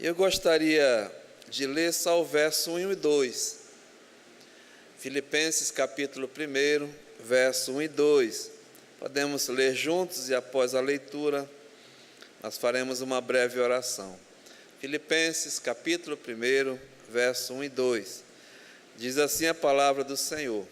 Eu gostaria de ler só o verso 1 e 2. Filipenses capítulo 1, verso 1 e 2. Podemos ler juntos e após a leitura nós faremos uma breve oração. Filipenses capítulo 1, verso 1 e 2. Diz assim a palavra do Senhor: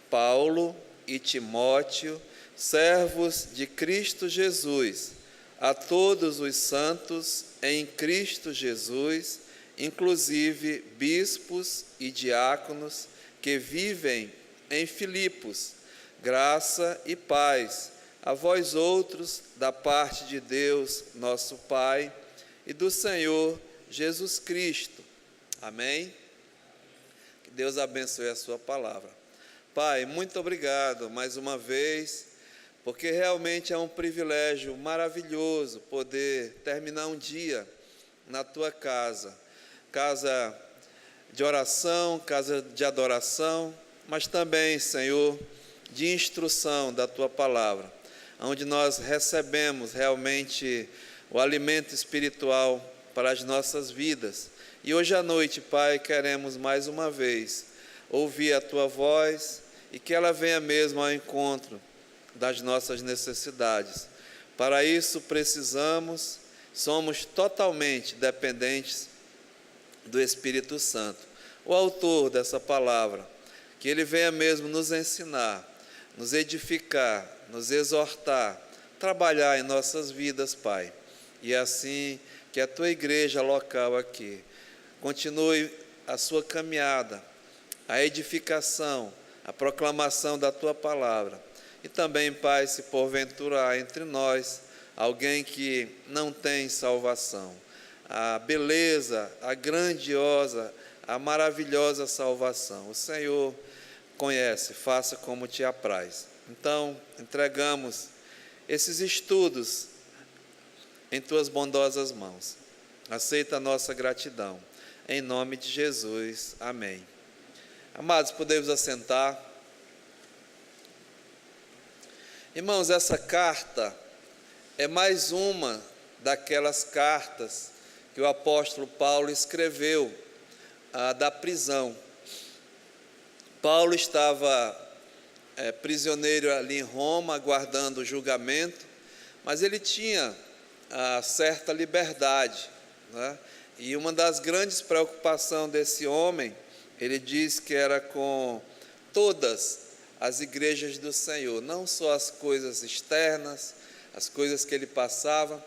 Paulo e Timóteo, servos de Cristo Jesus, a todos os santos em Cristo Jesus, inclusive bispos e diáconos que vivem em Filipos, graça e paz a vós outros da parte de Deus, nosso Pai, e do Senhor Jesus Cristo. Amém? Que Deus abençoe a sua palavra. Pai, muito obrigado mais uma vez, porque realmente é um privilégio maravilhoso poder terminar um dia na tua casa, casa de oração, casa de adoração, mas também, Senhor, de instrução da tua palavra, onde nós recebemos realmente o alimento espiritual para as nossas vidas. E hoje à noite, Pai, queremos mais uma vez ouvir a tua voz e que ela venha mesmo ao encontro das nossas necessidades. Para isso precisamos, somos totalmente dependentes do Espírito Santo, o autor dessa palavra, que ele venha mesmo nos ensinar, nos edificar, nos exortar, trabalhar em nossas vidas, Pai. E assim que a tua igreja local aqui continue a sua caminhada, a edificação, a proclamação da tua palavra. E também, Pai, se porventura há entre nós alguém que não tem salvação, a beleza, a grandiosa, a maravilhosa salvação, o Senhor conhece, faça como te apraz. Então, entregamos esses estudos em tuas bondosas mãos. Aceita a nossa gratidão. Em nome de Jesus. Amém. Amados, podemos assentar. Irmãos, essa carta é mais uma daquelas cartas que o apóstolo Paulo escreveu da prisão. Paulo estava prisioneiro ali em Roma, aguardando o julgamento, mas ele tinha certa liberdade, né? E uma das grandes preocupações desse homem, ele diz que era com todas as igrejas do Senhor, não só as coisas externas, as coisas que ele passava,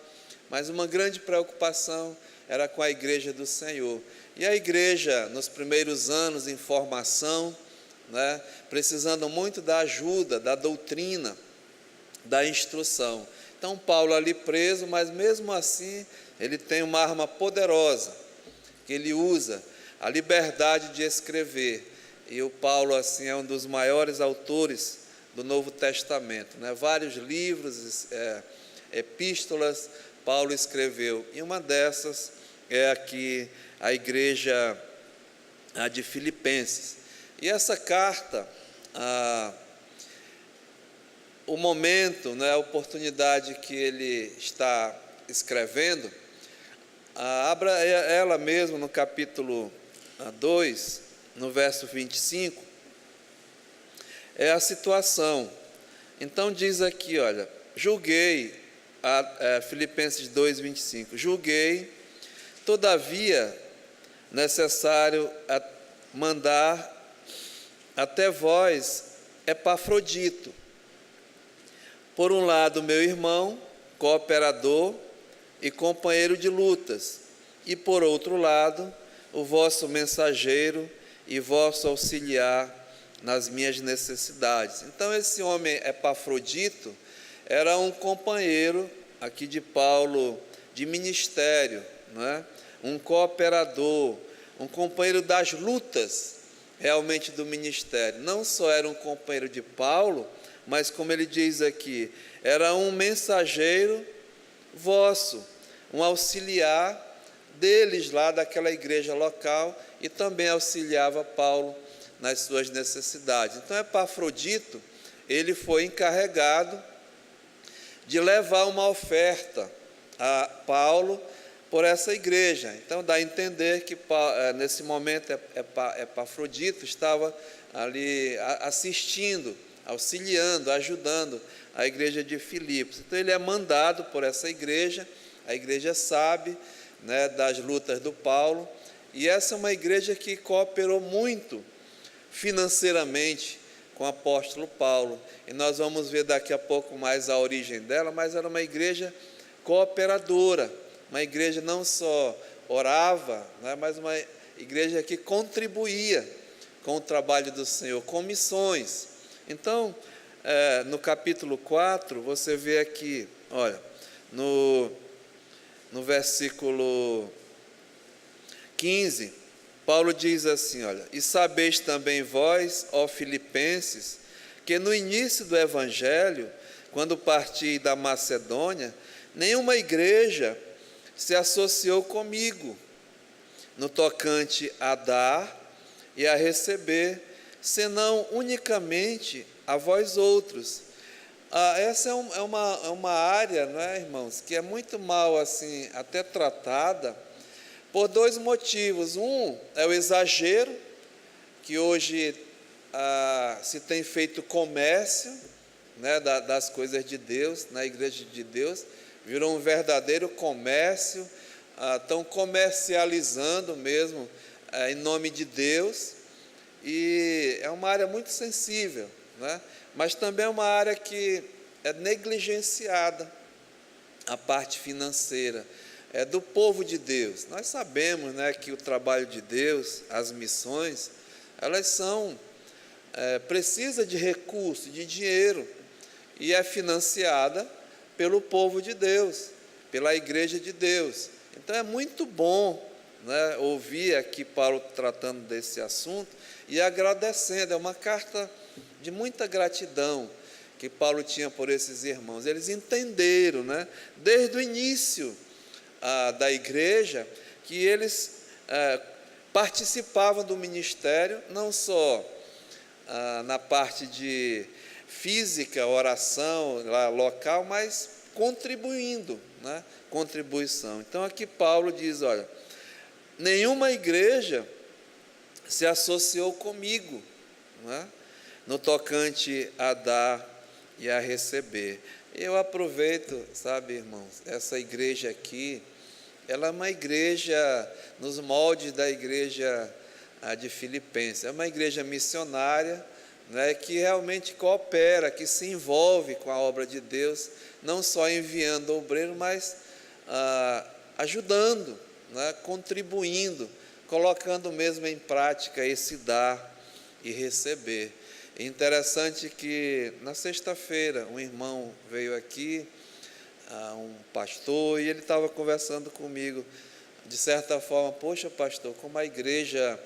mas uma grande preocupação era com a igreja do Senhor. E a igreja, nos primeiros anos em formação, né, precisando muito da ajuda, da doutrina, da instrução. Então, Paulo ali preso, mas mesmo assim, ele tem uma arma poderosa, que ele usa, a liberdade de escrever. E o Paulo, assim, é um dos maiores autores do Novo Testamento, né? Vários livros, epístolas, Paulo escreveu. E uma dessas é aqui a igreja de Filipenses. E essa carta, o momento, né, a oportunidade que ele está escrevendo, abra ela mesmo no capítulo 2, no verso 25, é a situação. Então diz aqui, olha, julguei, Filipenses 2, 25, julguei, todavia, necessário mandar até vós Epafrodito, por um lado meu irmão, cooperador e companheiro de lutas, e por outro lado o vosso mensageiro e vosso auxiliar nas minhas necessidades. Então esse homem Epafrodito era um companheiro aqui de Paulo de ministério, não é? Um cooperador, um companheiro das lutas realmente do ministério. Não só era um companheiro de Paulo, mas como ele diz aqui, era um mensageiro vosso, um auxiliar deles lá daquela igreja local, e também auxiliava Paulo nas suas necessidades. Então Epafrodito, ele foi encarregado de levar uma oferta a Paulo por essa igreja. Então dá a entender que nesse momento Epafrodito estava ali assistindo, auxiliando, ajudando a igreja de Filipos. Então ele é mandado por essa igreja, a igreja sabe, né, das lutas do Paulo, e essa é uma igreja que cooperou muito financeiramente com o apóstolo Paulo, e nós vamos ver daqui a pouco mais a origem dela, mas era uma igreja cooperadora, uma igreja não só orava, né, mas uma igreja que contribuía com o trabalho do Senhor, com missões. Então, no capítulo 4, você vê aqui, olha, no versículo 15, Paulo diz assim, olha: e sabeis também vós, ó Filipenses, que no início do Evangelho, quando parti da Macedônia, nenhuma igreja se associou comigo no tocante a dar e a receber, senão unicamente a vós outros. Essa é uma área, não é, irmãos, que é muito mal assim, até tratada, por dois motivos. Um é o exagero, que hoje se tem feito comércio, né, das coisas de Deus, na igreja de Deus, virou um verdadeiro comércio, estão comercializando mesmo em nome de Deus, e é uma área muito sensível, né? Mas também é uma área que é negligenciada, a parte financeira, do povo de Deus. Nós sabemos, né, que o trabalho de Deus, as missões, elas são, precisa de recursos, de dinheiro, e é financiada pelo povo de Deus, pela igreja de Deus. Então é muito bom, né, ouvir aqui Paulo tratando desse assunto e agradecendo. É uma carta de muita gratidão que Paulo tinha por esses irmãos. Eles entenderam, né, desde o início da igreja, que eles participavam do ministério, não só na parte de física, oração lá, local, mas contribuindo, né, contribuição. Então aqui Paulo diz, olha, nenhuma igreja se associou comigo, né, no tocante a dar e a receber. Eu aproveito, sabe, irmãos, essa igreja aqui, ela é uma igreja nos moldes da igreja de Filipenses, é uma igreja missionária, né, que realmente coopera, que se envolve com a obra de Deus, não só enviando obreiro, mas ajudando, né, contribuindo, colocando mesmo em prática esse dar e receber. É interessante que na sexta-feira um irmão veio aqui, um pastor, e ele estava conversando comigo, de certa forma, poxa pastor, como a igreja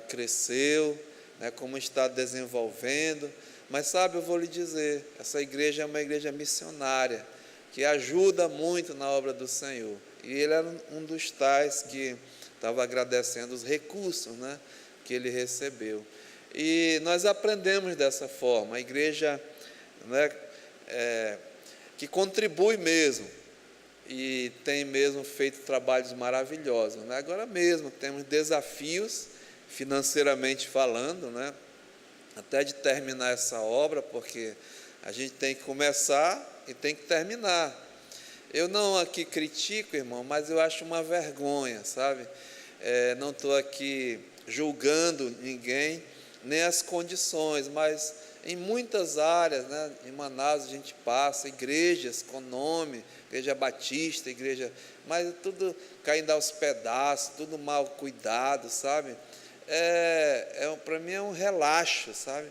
cresceu, né, como está desenvolvendo, mas sabe, eu vou lhe dizer, essa igreja é uma igreja missionária, que ajuda muito na obra do Senhor, e ele era um dos tais que estava agradecendo os recursos, né, que ele recebeu. E nós aprendemos dessa forma, a igreja, né, que contribui mesmo, e tem mesmo feito trabalhos maravilhosos, né? Agora mesmo temos desafios, financeiramente falando, né, até de terminar essa obra, porque a gente tem que começar e tem que terminar. Eu não aqui critico, irmão, mas eu acho uma vergonha, sabe? Não estou aqui julgando ninguém, nem as condições, mas em muitas áreas, né, em Manaus a gente passa, igrejas com nome, igreja batista, igreja, mas tudo caindo aos pedaços, tudo mal cuidado, sabe? Para mim é um relaxo, sabe?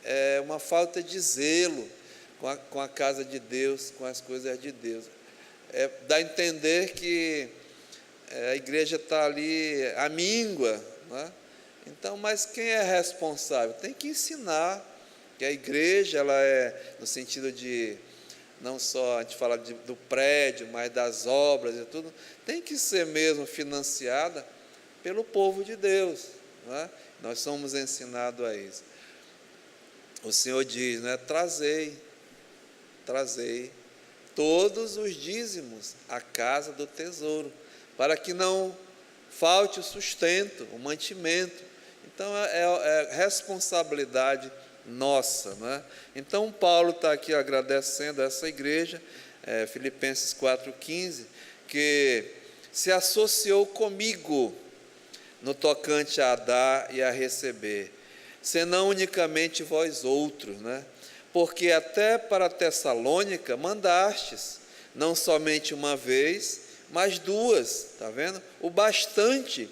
É uma falta de zelo com a casa de Deus, com as coisas de Deus. Dá a entender que a igreja está ali à míngua, né? Então, mas quem é responsável? Tem que ensinar que a igreja, ela no sentido de, não só a gente fala do prédio, mas das obras e tudo, tem que ser mesmo financiada pelo povo de Deus, né? Nós somos ensinados a isso. O Senhor diz, né, trazei todos os dízimos à casa do tesouro, para que não falte o sustento, o mantimento. Então, é responsabilidade nossa, né? Então, Paulo está aqui agradecendo a essa igreja, Filipenses 4,15, que se associou comigo no tocante a dar e a receber, senão unicamente vós outros, né? Porque até para Tessalônica mandastes, não somente uma vez, mas duas, está vendo? O bastante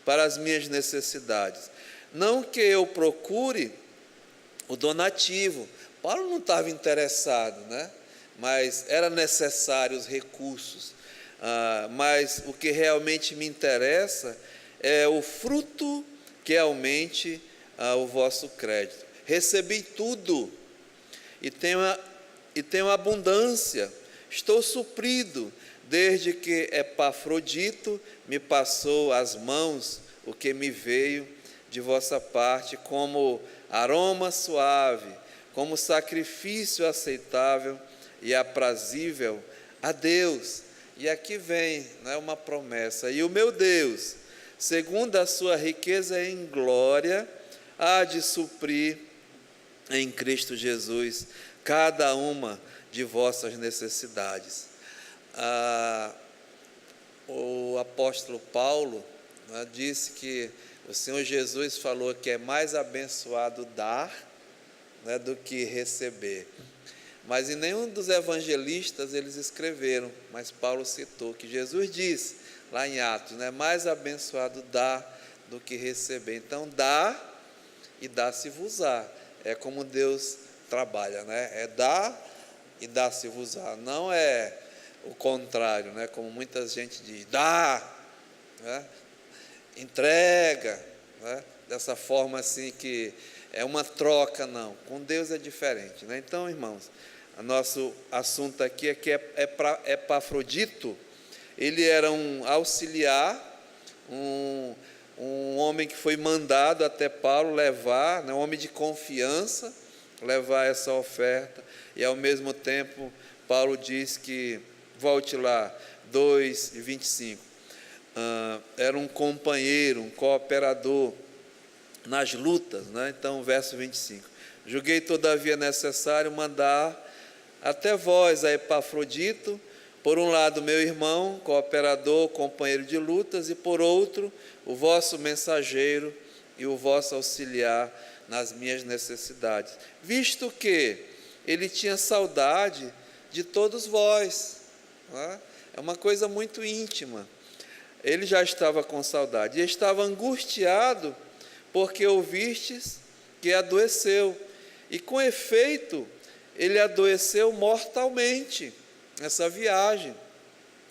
para as minhas necessidades. Não que eu procure o donativo, Paulo não estava interessado, né? Mas era necessário os recursos. Mas o que realmente me interessa é o fruto que aumente o vosso crédito. Recebi tudo e tenho abundância, estou suprido, desde que Epafrodito me passou às mãos o que me veio de vossa parte como aroma suave, como sacrifício aceitável e aprazível a Deus. E aqui vem, né, uma promessa: e o meu Deus, segundo a sua riqueza em glória, há de suprir em Cristo Jesus cada uma de vossas necessidades. O apóstolo Paulo, né, disse que o Senhor Jesus falou que é mais abençoado dar, né, do que receber. Mas em nenhum dos evangelistas eles escreveram, mas Paulo citou que Jesus disse, lá em Atos, né, mais abençoado dar do que receber. Então, dá e dá-se-vos-á. É como Deus trabalha, né? É dar e dá-se-vos-á. Não é o contrário, né? Como muita gente diz, dá, né? Entrega, né? Dessa forma assim que é uma troca, não. Com Deus é diferente, né? Então, irmãos, o nosso assunto aqui é que Epafrodito, ele era um auxiliar, um homem que foi mandado até Paulo levar, né, um homem de confiança, levar essa oferta, e ao mesmo tempo Paulo diz que, volte lá, 2:25, era um companheiro, um cooperador nas lutas, né? Então, verso 25, julguei todavia necessário mandar até vós a Epafrodito, por um lado meu irmão, cooperador, companheiro de lutas, e por outro, o vosso mensageiro e o vosso auxiliar nas minhas necessidades, visto que ele tinha saudade de todos vós, né? É uma coisa muito íntima. Ele já estava com saudade, e estava angustiado, porque ouvistes que adoeceu, e com efeito, ele adoeceu mortalmente nessa viagem.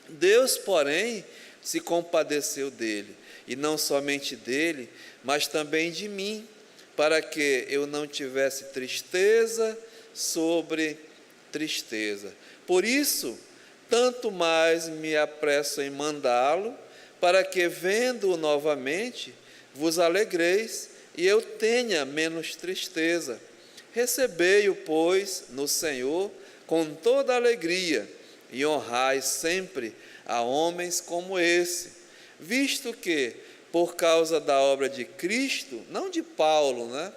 Deus, porém, se compadeceu dele, e não somente dele, mas também de mim, para que eu não tivesse tristeza sobre tristeza. Por isso, tanto mais me apresso em mandá-lo, para que, vendo-o novamente, vos alegreis, e eu tenha menos tristeza. Recebei-o, pois, no Senhor, com toda alegria, e honrai sempre a homens como esse, visto que, por causa da obra de Cristo, não de Paulo, né?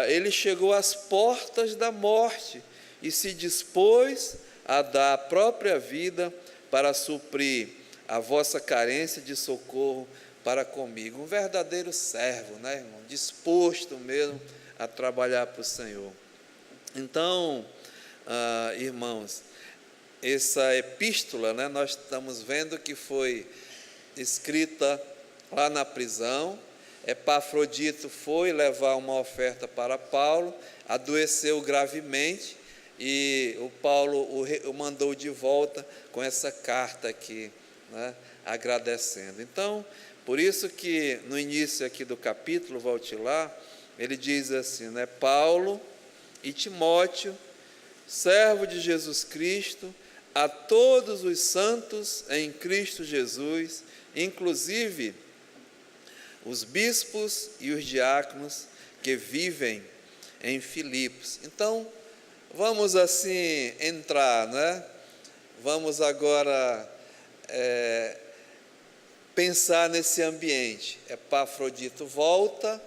Ele chegou às portas da morte e se dispôs a dar a própria vida para suprir a vossa carência de socorro para comigo. Um verdadeiro servo, né, irmão? Disposto mesmo a trabalhar para o Senhor. Então, irmãos, essa epístola, né, nós estamos vendo que foi escrita lá na prisão. Epafrodito foi levar uma oferta para Paulo, adoeceu gravemente, e o Paulo o mandou de volta com essa carta aqui, né, agradecendo. Então, por isso que no início aqui do capítulo, volte lá, ele diz assim, né, Paulo e Timóteo, servo de Jesus Cristo, a todos os santos em Cristo Jesus, inclusive os bispos e os diáconos que vivem em Filipos. Então, vamos assim entrar, né, vamos agora pensar nesse ambiente. Epafrodito volta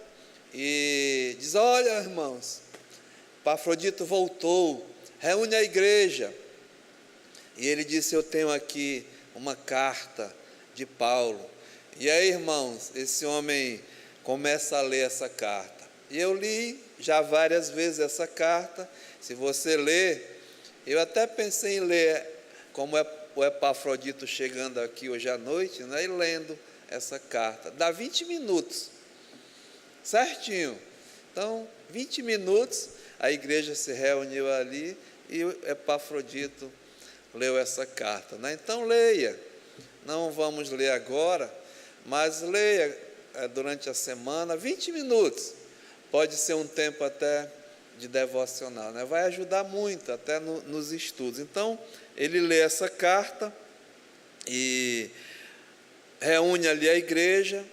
e diz: olha, irmãos, Epafrodito voltou, reúne a igreja. E ele disse: eu tenho aqui uma carta de Paulo. E aí, irmãos, esse homem começa a ler essa carta. E eu li já várias vezes essa carta. Se você ler, eu até pensei em ler como é o Epafrodito chegando aqui hoje à noite, né, e lendo essa carta. Dá 20 minutos, certinho. Então, 20 minutos, a igreja se reuniu ali e o Epafrodito leu essa carta, né? Então, leia. Não vamos ler agora, mas leia durante a semana, 20 minutos. Pode ser um tempo até de devocional, né? Vai ajudar muito até nos estudos. Então, ele lê essa carta e reúne ali a igreja.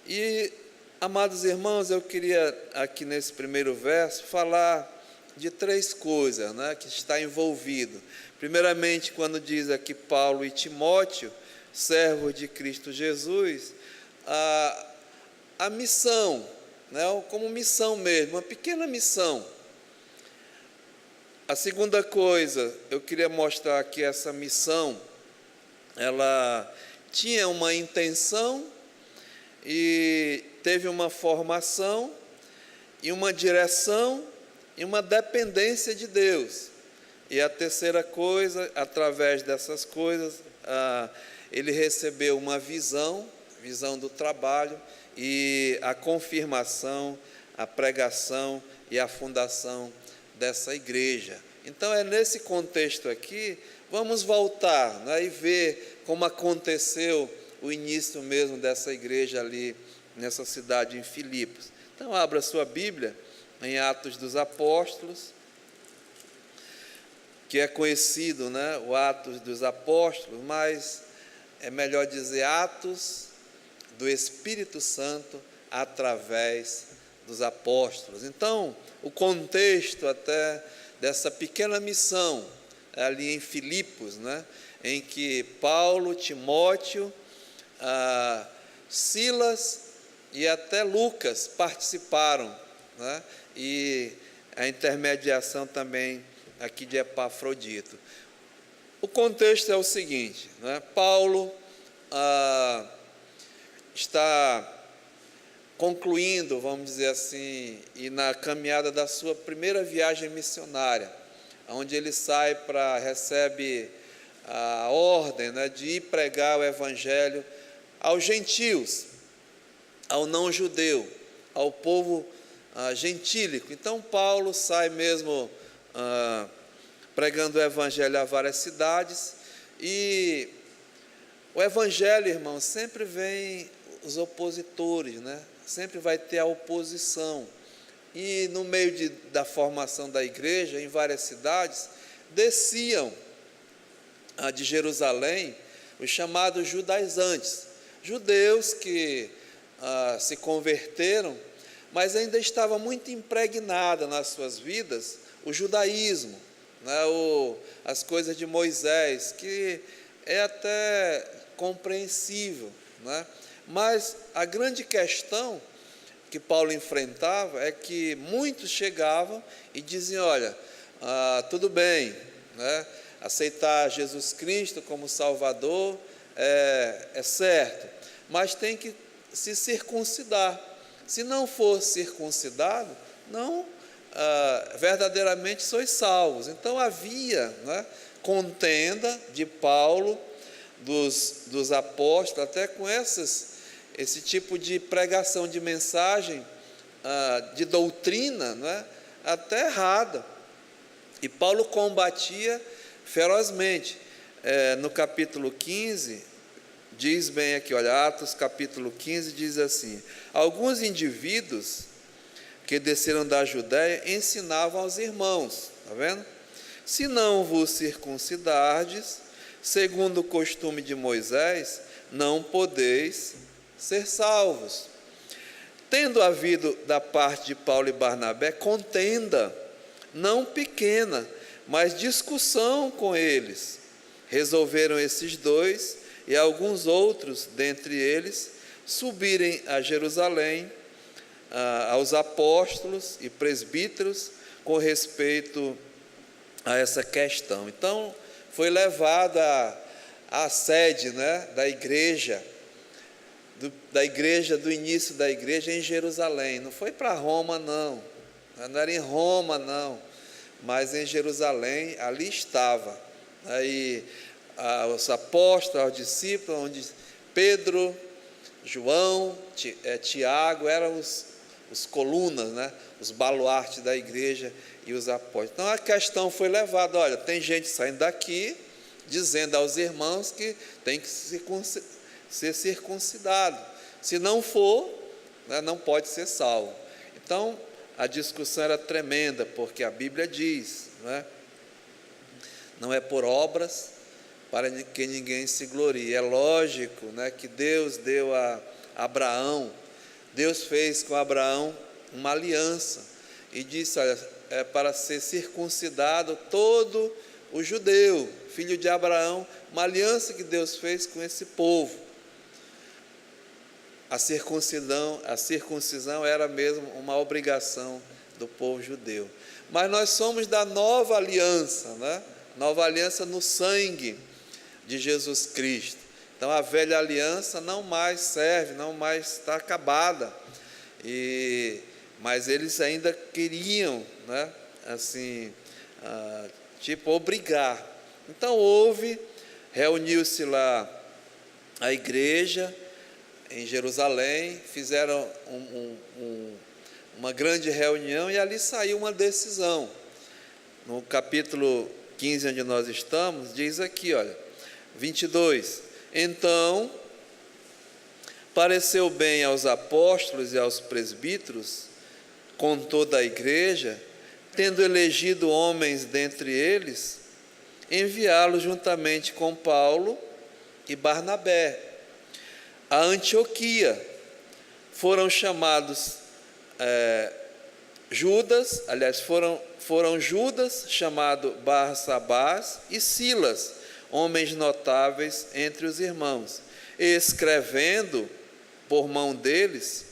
E, amados irmãos, eu queria aqui nesse primeiro verso falar de 3 coisas, né, que está envolvido. Primeiramente, quando diz aqui Paulo e Timóteo, servos de Cristo Jesus, a missão, né, como missão mesmo, uma pequena missão. A segunda coisa, eu queria mostrar que essa missão, ela tinha uma intenção e teve uma formação e uma direção e uma dependência de Deus. E a terceira coisa, através dessas coisas, ele recebeu uma visão do trabalho e a confirmação, a pregação e a fundação dessa igreja. Então, é nesse contexto aqui, vamos voltar, né, e ver como aconteceu o início mesmo dessa igreja ali, nessa cidade em Filipos. Então, abra sua Bíblia em Atos dos Apóstolos, que é conhecido, né, o Atos dos Apóstolos, mas é melhor dizer Atos do Espírito Santo através dos apóstolos. Então, o contexto até dessa pequena missão ali em Filipos, né, em que Paulo, Timóteo, Silas e até Lucas participaram, né, e a intermediação também aqui de Epafrodito. O contexto é o seguinte, né, Paulo está concluindo, vamos dizer assim, e na caminhada da sua primeira viagem missionária, onde ele recebe a ordem, né, de ir pregar o evangelho aos gentios, ao não-judeu, ao povo gentílico. Então, Paulo sai mesmo pregando o evangelho a várias cidades, e o evangelho, irmão, sempre vem os opositores, né? Sempre vai ter a oposição. E no meio da formação da igreja, em várias cidades, desciam de Jerusalém os chamados judaizantes, judeus que se converteram, mas ainda estava muito impregnada nas suas vidas o judaísmo, né, as coisas de Moisés, que é até compreensível, né? Mas a grande questão que Paulo enfrentava é que muitos chegavam e diziam: olha, tudo bem, né, aceitar Jesus Cristo como Salvador é certo, mas tem que se circuncidar. Se não for circuncidado, não verdadeiramente sois salvos. Então havia, né, contenda de Paulo, dos apóstolos, até com esse tipo de pregação, de mensagem, de doutrina, não é? Até errada. E Paulo combatia ferozmente. No capítulo 15, diz bem aqui, olha, Atos capítulo 15 diz assim: alguns indivíduos que desceram da Judéia ensinavam aos irmãos, está vendo? Se não vos circuncidardes, segundo o costume de Moisés, não podeis ser salvos. Tendo havido da parte de Paulo e Barnabé contenda, não pequena, mas discussão com eles, resolveram esses dois e alguns outros dentre eles subirem a Jerusalém aos apóstolos e presbíteros com respeito a essa questão. Então, foi levada a sede, né, da igreja do início da igreja em Jerusalém. Não foi para Roma, não era em Roma, não, mas em Jerusalém. Ali estava aí os apóstolos, os discípulos, onde Pedro, João, Tiago eram os colunas, né, os baluartes da igreja, e os apóstolos. Então a questão foi levada: olha, tem gente saindo daqui dizendo aos irmãos que tem que ser circuncidado, se não for, né, não pode ser salvo. Então a discussão era tremenda, porque a Bíblia diz, né, não é por obras para que ninguém se glorie. É lógico, né, que Deus deu a Abraão, Deus fez com Abraão uma aliança e disse: olha, é para ser circuncidado todo o judeu, filho de Abraão, uma aliança que Deus fez com esse povo. A circuncisão era mesmo uma obrigação do povo judeu. Mas nós somos da nova aliança, né? Nova aliança no sangue de Jesus Cristo. Então a velha aliança não mais serve, não mais está acabada. Mas eles ainda queriam, né, assim, obrigar. Então reuniu-se lá a igreja em Jerusalém, fizeram uma grande reunião e ali saiu uma decisão. No capítulo 15, onde nós estamos, diz aqui, olha, 22: então pareceu bem aos apóstolos e aos presbíteros, com toda a igreja, tendo elegido homens dentre eles, enviá-los juntamente com Paulo e Barnabé a Antioquia. Foram chamados Judas, aliás, foram Judas, chamado Barsabás, e Silas, homens notáveis entre os irmãos, escrevendo por mão deles,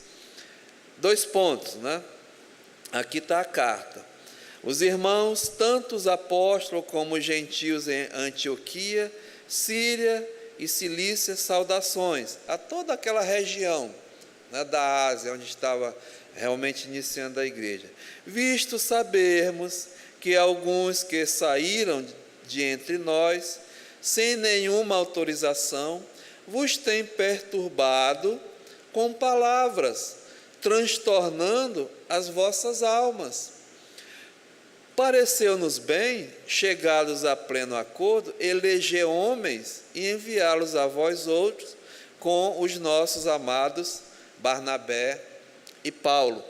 2 pontos, né? Aqui está a carta: os irmãos, tanto os apóstolos como os gentios em Antioquia, Síria e Cilícia, saudações a toda aquela região, né, da Ásia, onde estava realmente iniciando a igreja. Visto sabermos que alguns que saíram de entre nós, sem nenhuma autorização, vos têm perturbado com palavras, transtornando as vossas almas. Pareceu-nos bem, chegados a pleno acordo, eleger homens e enviá-los a vós outros com os nossos amados Barnabé e Paulo,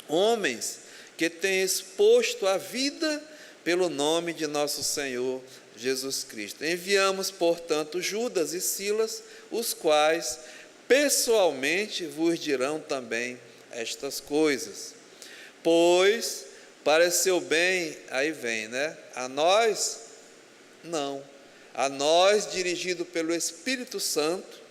homens que têm exposto a vida pelo nome de nosso Senhor Jesus Cristo. Enviamos, portanto, Judas e Silas, os quais pessoalmente vos dirão também estas coisas. Pois pareceu bem, aí vem, né? A nós, não. A nós, dirigido pelo Espírito Santo,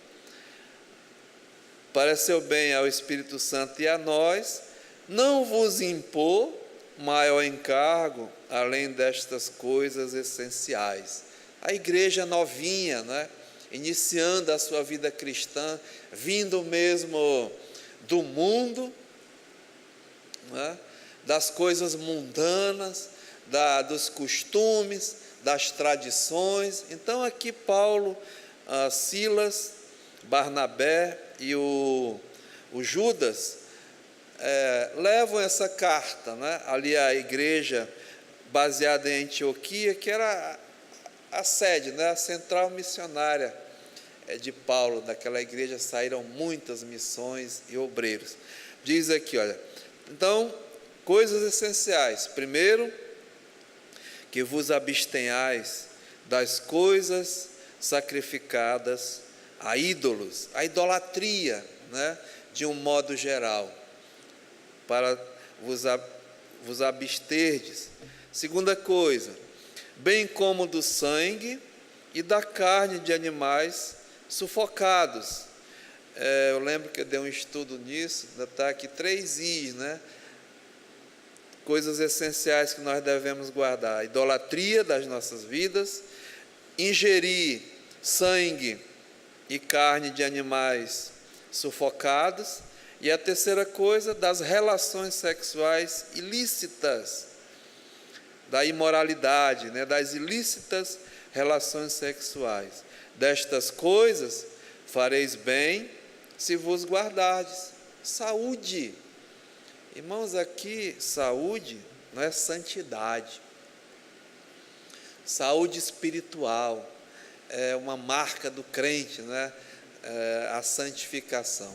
pareceu bem ao Espírito Santo e a nós, não vos impor maior encargo, além destas coisas essenciais. A igreja novinha, né? Iniciando a sua vida cristã, vindo mesmo do mundo, né? Das coisas mundanas, dos costumes, das tradições. Então aqui Paulo, Silas, Barnabé e o Judas levam essa carta, né, ali à igreja baseada em Antioquia, que era a sede, né, a central missionária de Paulo. Daquela igreja saíram muitas missões e obreiros. Diz aqui, olha, então, coisas essenciais: primeiro, que vos abstenhais das coisas sacrificadas a ídolos, a idolatria, né, de um modo geral, para vos absterdes. Segunda coisa, bem como do sangue, e da carne de animais sufocados. Eu lembro que eu dei um estudo nisso, está aqui 3 I's, né? Coisas essenciais que nós devemos guardar: a idolatria das nossas vidas, ingerir sangue e carne de animais sufocados, e a terceira coisa, das relações sexuais ilícitas, da imoralidade, né? Das ilícitas relações sexuais. Destas coisas fareis bem se vos guardardes. Saúde. Irmãos, aqui, saúde não é santidade. Saúde espiritual é uma marca do crente, né? A santificação.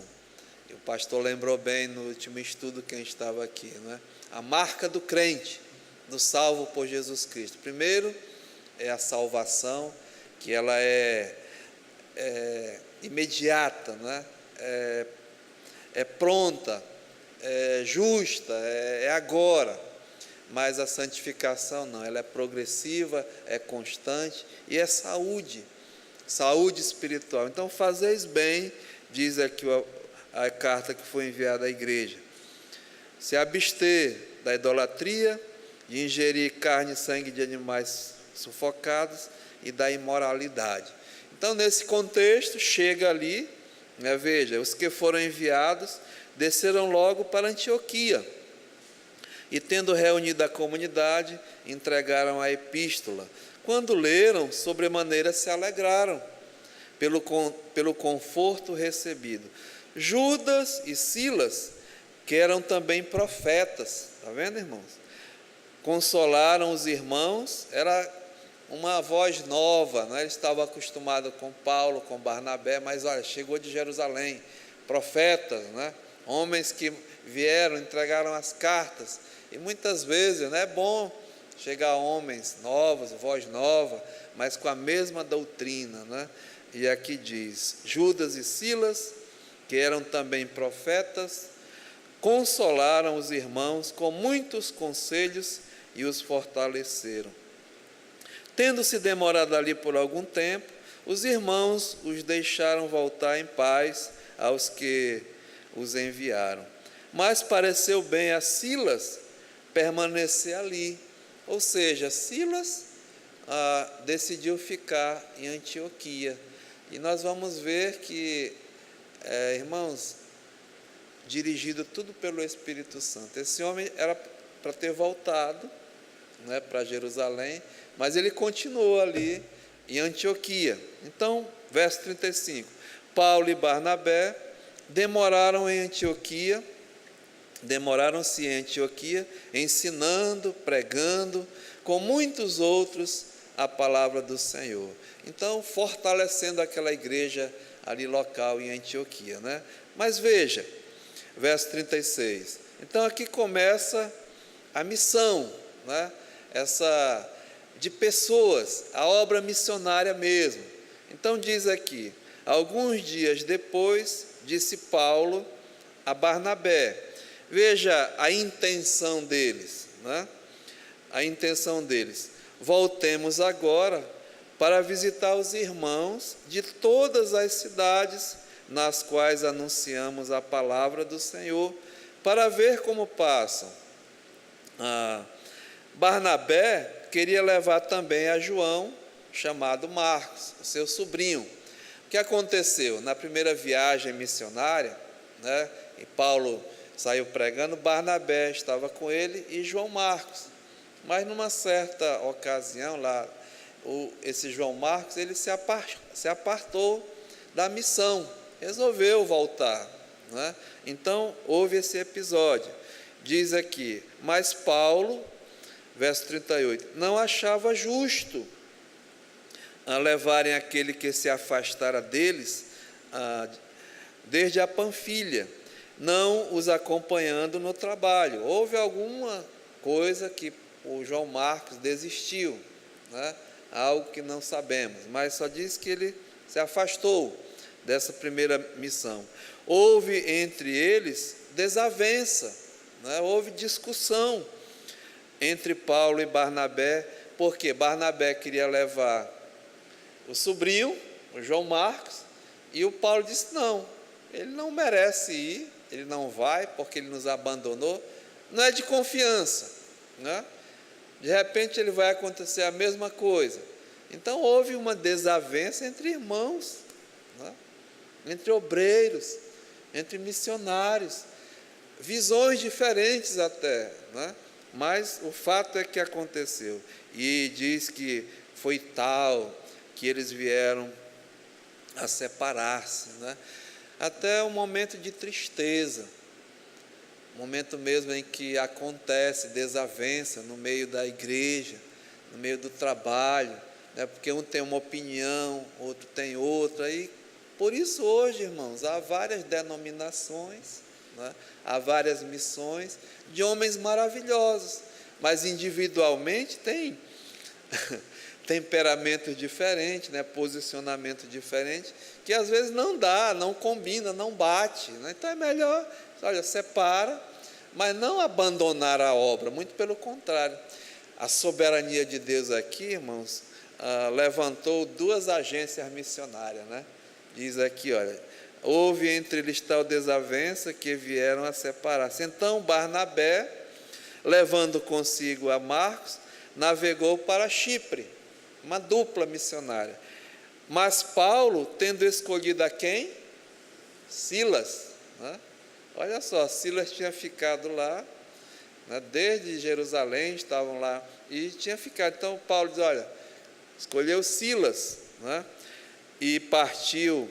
E o pastor lembrou bem no último estudo que a gente estava aqui, né? A marca do crente, do salvo por Jesus Cristo. Primeiro é a salvação, que ela é imediata, né? É pronta, é justa, é agora. Mas a santificação não, ela é progressiva, é constante e é saúde espiritual. Então, fazeis bem, diz aqui a carta que foi enviada à igreja, se abster da idolatria, de ingerir carne e sangue de animais sufocados e da imoralidade. Então, nesse contexto, chega ali, né, veja, os que foram enviados desceram logo para Antioquia, e tendo reunido a comunidade, entregaram a epístola. Quando leram, sobremaneira se alegraram pelo conforto recebido. Judas e Silas, que eram também profetas, está vendo, irmãos? Consolaram os irmãos, era uma voz nova, né? Eles estavam acostumados com Paulo, com Barnabé, mas olha, chegou de Jerusalém, profetas, né? Homens que vieram, entregaram as cartas, e muitas vezes, né, é bom chegar homens novos, voz nova, mas com a mesma doutrina, né? E aqui diz, Judas e Silas, que eram também profetas, consolaram os irmãos com muitos conselhos e os fortaleceram. Tendo-se demorado ali por algum tempo, os irmãos os deixaram voltar em paz aos que os enviaram. Mas pareceu bem a Silas permanecer ali. Ou seja, Silas decidiu ficar em Antioquia. E nós vamos ver que, irmãos, dirigido tudo pelo Espírito Santo. Esse homem era para ter voltado, né, para Jerusalém, mas ele continuou ali em Antioquia. Então, verso 35, Paulo e Barnabé demoraram-se em Antioquia, ensinando, pregando, com muitos outros, a palavra do Senhor. Então, fortalecendo aquela igreja ali local em Antioquia, né? Mas veja, verso 36, então aqui começa a missão, né? Essa de pessoas, a obra missionária mesmo. Então diz aqui, alguns dias depois, disse Paulo a Barnabé, veja a intenção deles, né? A intenção deles, voltemos agora para visitar os irmãos de todas as cidades nas quais anunciamos a palavra do Senhor, para ver como passam. Barnabé queria levar também a João, chamado Marcos, seu sobrinho. O que aconteceu? Na primeira viagem missionária, né, e Paulo saiu pregando, Barnabé estava com ele e João Marcos. Mas numa certa ocasião, lá, esse João Marcos, ele se apartou da missão, resolveu voltar, né? Então, houve esse episódio. Diz aqui, mas Paulo, verso 38, não achava justo levarem aquele que se afastara deles desde a Panfilha, não os acompanhando no trabalho. Houve alguma coisa que o João Marcos desistiu, né? Algo que não sabemos, mas só diz que ele se afastou dessa primeira missão. Houve entre eles desavença, né? Houve discussão entre Paulo e Barnabé, porque Barnabé queria levar o sobrinho, o João Marcos, e o Paulo disse: não, ele não merece ir, ele não vai porque ele nos abandonou. Não é de confiança, né? De repente ele vai acontecer a mesma coisa. Então houve uma desavença entre irmãos, né? Entre obreiros, entre missionários, visões diferentes até, né? Mas o fato é que aconteceu. E diz que foi tal que eles vieram a separar-se, né? Até um momento de tristeza, momento mesmo em que acontece desavença no meio da igreja, no meio do trabalho, né? Porque um tem uma opinião, outro tem outra, e por isso hoje, irmãos, há várias denominações, né? Há várias missões de homens maravilhosos, mas individualmente tem temperamento diferente, né? Posicionamento diferente, que às vezes não dá, não combina, não bate, né? Então é melhor, olha, separa, mas não abandonar a obra, muito pelo contrário. A soberania de Deus aqui, irmãos, levantou 2 agências missionárias, né? Diz aqui, olha, houve entre eles tal desavença que vieram a separar-se. Então Barnabé, levando consigo a Marcos, navegou para Chipre, uma dupla missionária. Mas Paulo, tendo escolhido a quem? Silas, né? Olha só, Silas tinha ficado lá, né? Desde Jerusalém estavam lá, e tinha ficado. Então Paulo diz: olha, escolheu Silas, né? E partiu,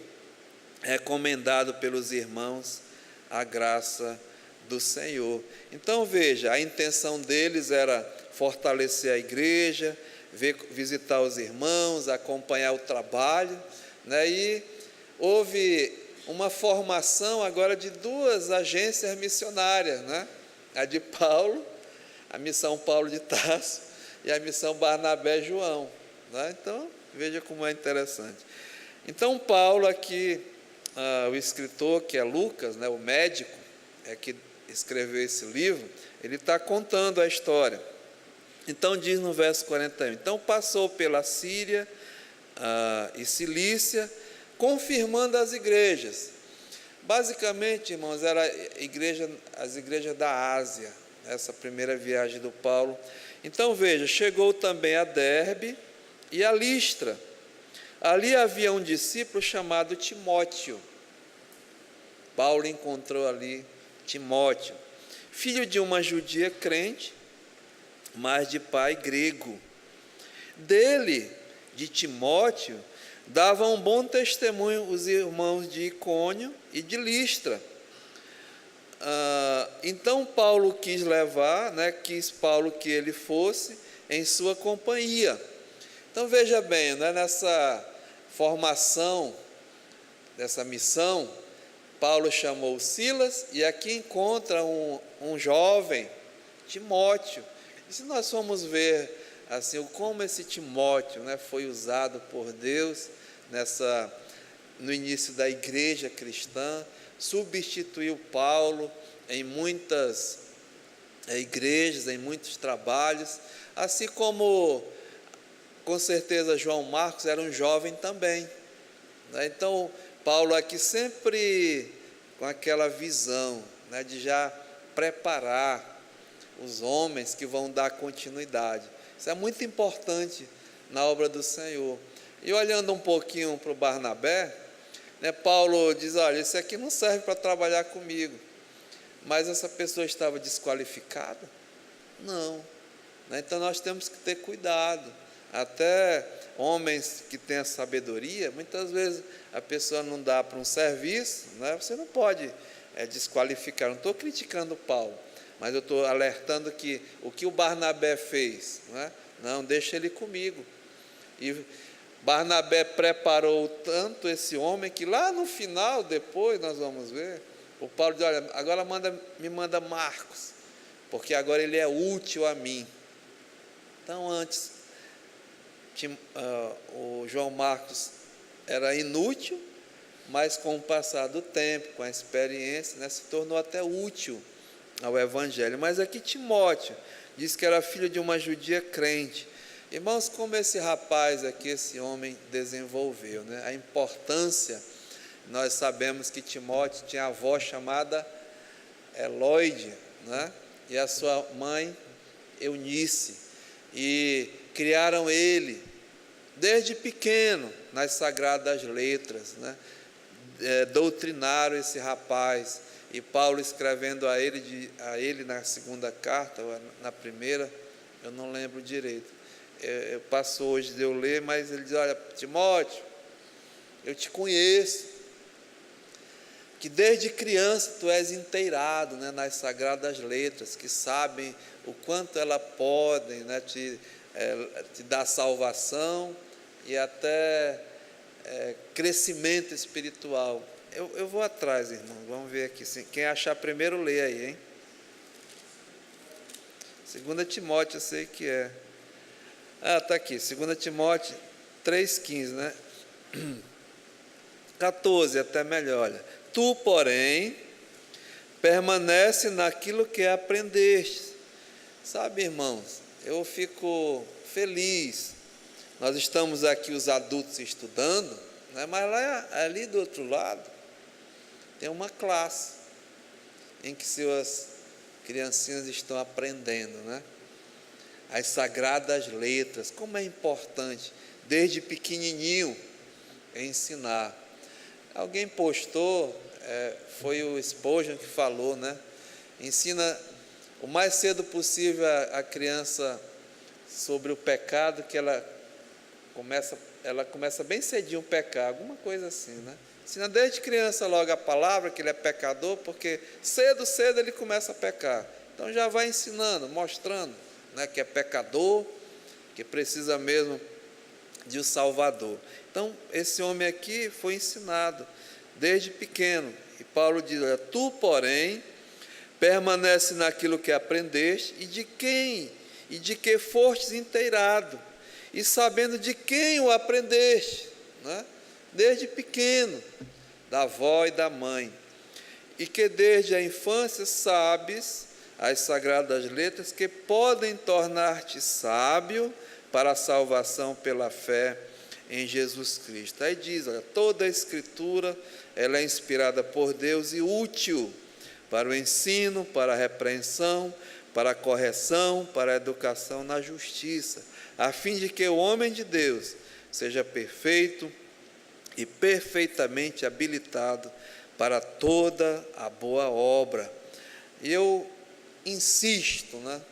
recomendado pelos irmãos, a graça do Senhor. Então veja, a intenção deles era fortalecer a igreja, visitar os irmãos, acompanhar o trabalho, né? E houve uma formação agora de 2 agências missionárias, né? A de Paulo, a missão Paulo de Tarso, e a missão Barnabé João, né? Então veja como é interessante. Então Paulo aqui, o escritor, que é Lucas, né, o médico, que escreveu esse livro, ele está contando a história. Então diz no verso 41, então passou pela Síria e Cilícia, confirmando as igrejas. Basicamente, irmãos, era as igrejas da Ásia, essa primeira viagem do Paulo. Então veja, chegou também a Derbe e a Listra. Ali havia um discípulo chamado Timóteo. Paulo encontrou ali Timóteo, filho de uma judia crente, mas de pai grego. Dele, de Timóteo, davam um bom testemunho os irmãos de Icônio e de Listra. Então Paulo quis levar, né, quis Paulo que ele fosse em sua companhia. Então veja bem, né, nessa formação dessa missão, Paulo chamou Silas e aqui encontra um jovem, Timóteo. E se nós formos ver assim, como esse Timóteo, né, foi usado por Deus no início da igreja cristã, substituiu Paulo em muitas igrejas, em muitos trabalhos, assim como com certeza João Marcos era um jovem também, né? Então Paulo aqui sempre com aquela visão, né, de já preparar os homens que vão dar continuidade. Isso é muito importante na obra do Senhor. E olhando um pouquinho para o Barnabé, né, Paulo diz: olha, esse aqui não serve para trabalhar comigo. Mas essa pessoa estava desqualificada? Não, né? Então nós temos que ter cuidado. Até homens que têm a sabedoria, muitas vezes a pessoa não dá para um serviço, né? Você não pode desqualificar. Não estou criticando Paulo, mas eu estou alertando que o que o Barnabé fez, né? Não, deixa ele comigo. E Barnabé preparou tanto esse homem que lá no final, depois nós vamos ver, o Paulo diz: olha, agora me manda Marcos, porque agora ele é útil a mim. Então antes o João Marcos era inútil, mas com o passar do tempo, com a experiência, né, se tornou até útil ao Evangelho. Mas aqui Timóteo diz que era filho de uma judia crente, Irmãos, como esse rapaz aqui, esse homem desenvolveu, né? A importância, nós sabemos que Timóteo tinha avó chamada Eloide, né? E a sua mãe Eunice, e criaram ele desde pequeno nas sagradas letras, né? Doutrinaram esse rapaz, e Paulo escrevendo a ele na segunda carta, ou na primeira, eu não lembro direito, passou hoje de eu ler, mas ele diz: olha, Timóteo, eu te conheço, que desde criança tu és inteirado, né, nas sagradas letras, que sabem o quanto elas podem, né, te dar salvação e até crescimento espiritual. Eu vou atrás, irmão, vamos ver aqui. Quem achar primeiro, lê aí, hein? 2 Timóteo, eu sei que é. Está aqui, 2 Timóteo 3,15, né? 14, até melhor, olha. Tu, porém, permanece naquilo que aprendeste. Sabe, irmãos, eu fico feliz. Nós estamos aqui, os adultos, estudando, né? Mas ali do outro lado, tem uma classe em que suas criancinhas estão aprendendo, né? As sagradas letras, como é importante, desde pequenininho, ensinar. Alguém postou, foi o Spurgeon que falou, né? Ensina o mais cedo possível a criança sobre o pecado, que ela começa bem cedinho a pecar, alguma coisa assim, né? Ensina desde criança logo a palavra, que ele é pecador, porque cedo ele começa a pecar. Então já vai ensinando, mostrando, né, que é pecador, que precisa mesmo de um Salvador. Então, esse homem aqui foi ensinado desde pequeno. E Paulo diz: olha, tu, porém, permanece naquilo que aprendeste, e de que fostes inteirado, e sabendo de quem o aprendeste, né? Desde pequeno, da avó e da mãe, e que desde a infância sabes as sagradas letras, que podem tornar-te sábio para a salvação pela fé em Jesus Cristo. Aí diz, olha, toda a Escritura, ela é inspirada por Deus e útil para o ensino, para a repreensão, para a correção, para a educação na justiça, a fim de que o homem de Deus seja perfeito e perfeitamente habilitado para toda a boa obra. E eu insisto, né?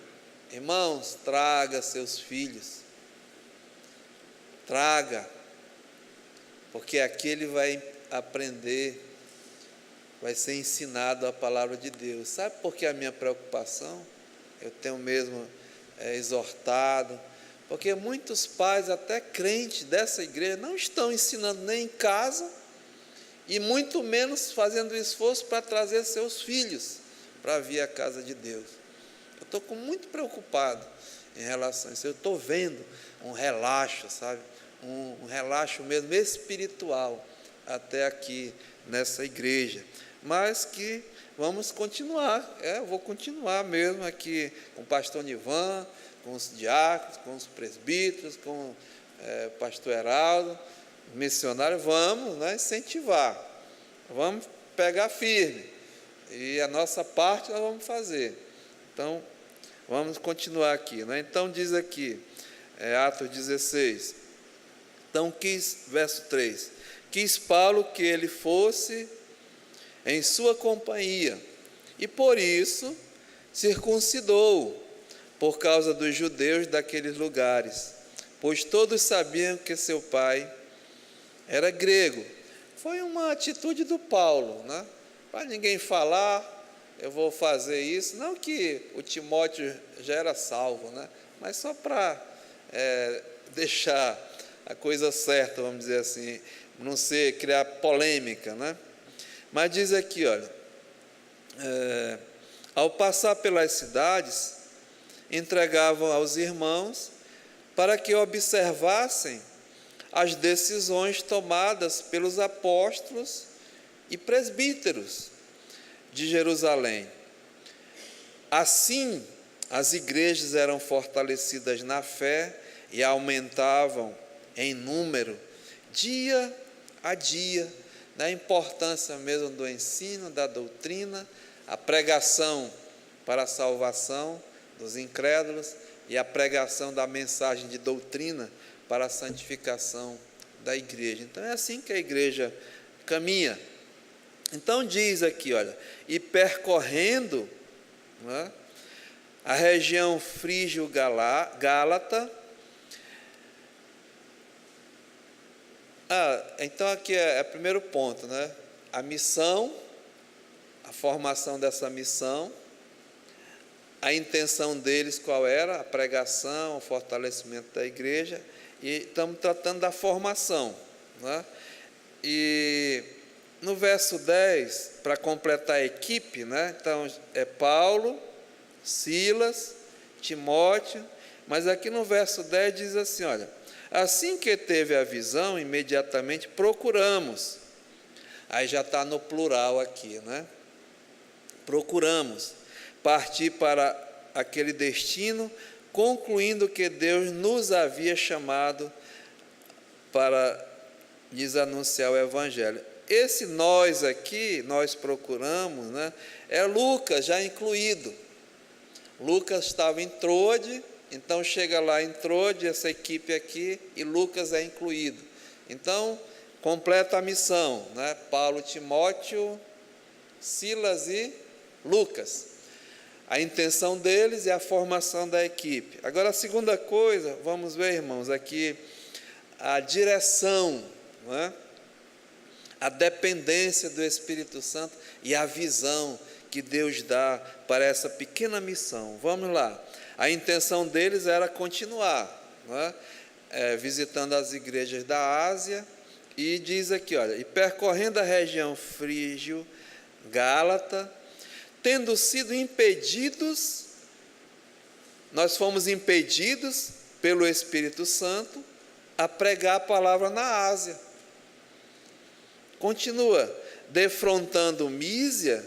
Irmãos, traga seus filhos, traga, porque aqui ele vai aprender, vai ser ensinado a palavra de Deus. Sabe por que a minha preocupação? Eu tenho mesmo exortado, porque muitos pais, até crentes dessa igreja, não estão ensinando nem em casa, e muito menos fazendo esforço para trazer seus filhos para vir à casa de Deus. Eu estou muito preocupado em relação a isso. Eu estou vendo um relaxo, sabe? Um relaxo mesmo espiritual até aqui nessa igreja, mas que vamos continuar. Eu vou continuar mesmo aqui com o pastor Nivan, com os diáconos, com os presbíteros, com o pastor Heraldo, missionário. Vamos, né, incentivar, vamos pegar firme, e a nossa parte nós vamos fazer. Então vamos continuar aqui, né? Então diz aqui, Atos 16, então verso 3, quis Paulo que ele fosse em sua companhia, e por isso circuncidou, por causa dos judeus daqueles lugares, pois todos sabiam que seu pai era grego. Foi uma atitude do Paulo, né? Para ninguém falar, eu vou fazer isso, não que o Timóteo já era salvo, né? Mas só para deixar a coisa certa, vamos dizer assim, não ser, criar polêmica, né? Mas diz aqui, olha, ao passar pelas cidades, entregavam aos irmãos para que observassem as decisões tomadas pelos apóstolos e presbíteros de Jerusalém. Assim, as igrejas eram fortalecidas na fé e aumentavam em número dia a dia, na importância mesmo do ensino, da doutrina, a pregação para a salvação dos incrédulos e a pregação da mensagem de doutrina para a santificação da igreja. Então é assim que a igreja caminha. Então diz aqui, olha, e percorrendo, né, a região frígio-gálata. Então aqui é o primeiro ponto, né? A missão, a formação dessa missão, a intenção deles qual era? A pregação, o fortalecimento da igreja, e estamos tratando da formação, né? E no verso 10, para completar a equipe, né? Então é Paulo, Silas, Timóteo, mas aqui no verso 10 diz assim, olha, assim que teve a visão, imediatamente procuramos, aí já está no plural aqui, né? Procuramos partir para aquele destino, concluindo que Deus nos havia chamado para lhes anunciar o Evangelho. Esse nós aqui, nós procuramos, né? É Lucas já incluído. Lucas estava em Trode, então chega lá em Trode, essa equipe aqui, e Lucas é incluído. Então, completa a missão, né? Paulo, Timóteo, Silas e Lucas. A intenção deles é a formação da equipe. Agora, a segunda coisa, vamos ver, irmãos, aqui, a direção, não é? A dependência do Espírito Santo e a visão que Deus dá para essa pequena missão. Vamos lá. A intenção deles era continuar, não é? Visitando as igrejas da Ásia, e diz aqui, olha, e percorrendo a região frígio-gálata, tendo sido impedidos, nós fomos impedidos pelo Espírito Santo a pregar a palavra na Ásia. Continua, defrontando Mísia,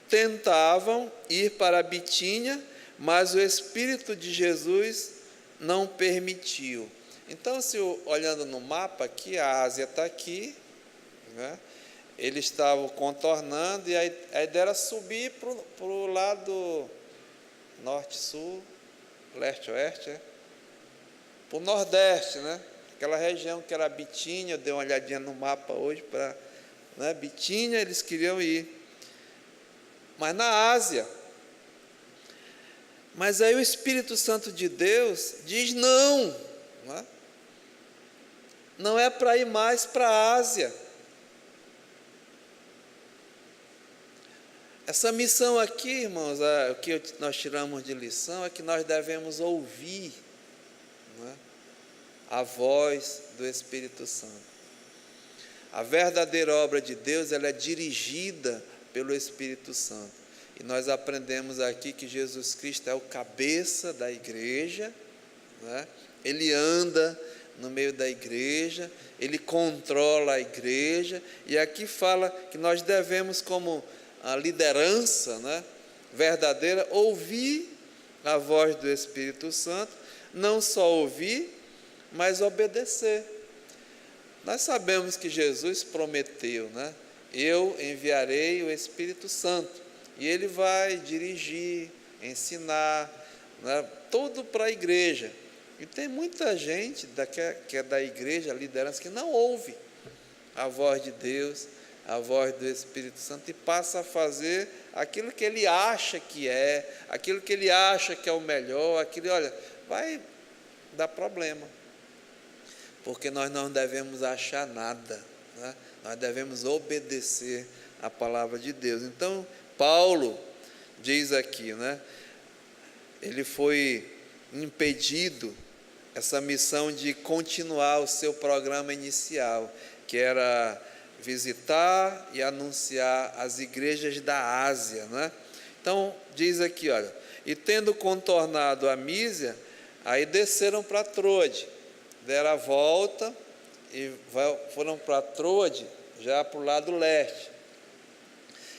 tentavam ir para a Bitínia, mas o Espírito de Jesus não permitiu. Então, se olhando no mapa aqui, a Ásia está aqui, né? Eles estavam contornando, e a ideia era subir para o lado norte-sul, leste-oeste, para o nordeste, né? Aquela região que era a Bitínia, eu dei uma olhadinha no mapa hoje, para, né, Bitínia eles queriam ir, mas na Ásia. Mas aí o Espírito Santo de Deus diz não, não é para ir mais para a Ásia. Essa missão aqui, irmãos, o que nós tiramos de lição é que nós devemos ouvir, né, a voz do Espírito Santo. A verdadeira obra de Deus, ela é dirigida pelo Espírito Santo. E nós aprendemos aqui que Jesus Cristo é o cabeça da igreja, né? Ele anda no meio da igreja, ele controla a igreja, e aqui fala que nós devemos, como a liderança, né, verdadeira, ouvir a voz do Espírito Santo, não só ouvir, mas obedecer. Nós sabemos que Jesus prometeu, né? Eu enviarei o Espírito Santo, e ele vai dirigir, ensinar, né, tudo para a igreja. E tem muita gente que é da igreja, a liderança, que não ouve a voz de Deus, a voz do Espírito Santo, e passa a fazer aquilo que ele acha que é, aquilo que ele acha que é o melhor, aquilo, olha, vai dar problema, porque nós não devemos achar nada, né? Nós devemos obedecer a palavra de Deus. Então, Paulo diz aqui, né? Ele foi impedido, essa missão de continuar o seu programa inicial, que era visitar e anunciar as igrejas da Ásia, né? Então, diz aqui, olha, e tendo contornado a Mísia, aí desceram para Trode, deram a volta e foram para Trode, já para o lado leste,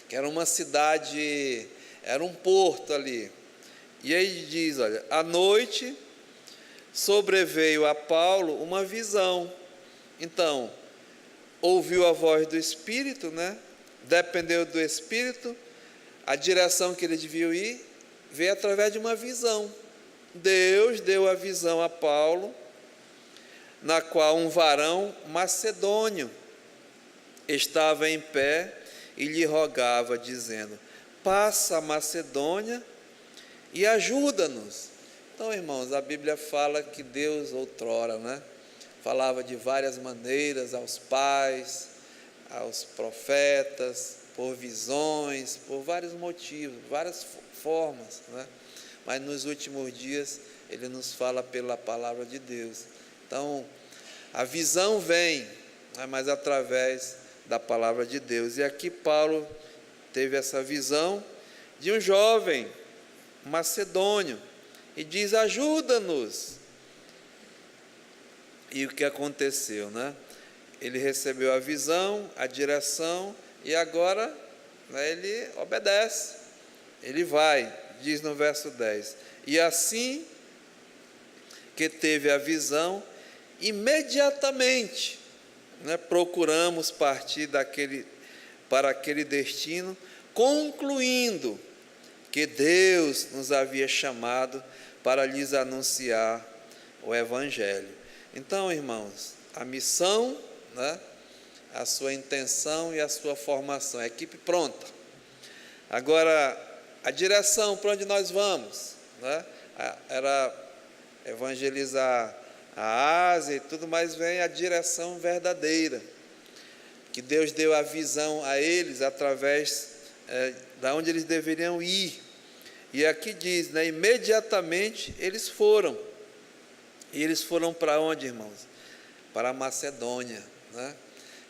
que era uma cidade, era um porto ali. E aí diz, olha, à noite, sobreveio a Paulo uma visão. Então, ouviu a voz do Espírito, né? Dependeu do Espírito, a direção que ele devia ir, veio através de uma visão. Deus deu a visão a Paulo, na qual um varão macedônio estava em pé e lhe rogava, dizendo: passa a Macedônia e ajuda-nos. Então, irmãos, a Bíblia fala que Deus outrora, né, falava de várias maneiras aos pais, aos profetas, por visões, por vários motivos, várias formas, né? Mas nos últimos dias Ele nos fala pela palavra de Deus. Então, a visão vem, né, mas através da palavra de Deus. E aqui Paulo teve essa visão de um jovem macedônio e diz: ajuda-nos. E o que aconteceu, né? Ele recebeu a visão, a direção, e agora, né, ele obedece, ele vai, diz no verso 10: e assim que teve a visão, imediatamente, né, procuramos partir para aquele destino, concluindo que Deus nos havia chamado para lhes anunciar o Evangelho. Então, irmãos, a missão, né, a sua intenção e a sua formação, a equipe pronta. Agora, a direção para onde nós vamos, né, era evangelizar a Ásia e tudo, mas vem a direção verdadeira, que Deus deu a visão a eles através da onde eles deveriam ir. E aqui diz, né, imediatamente eles foram. E eles foram para onde, irmãos? Para a Macedônia, né?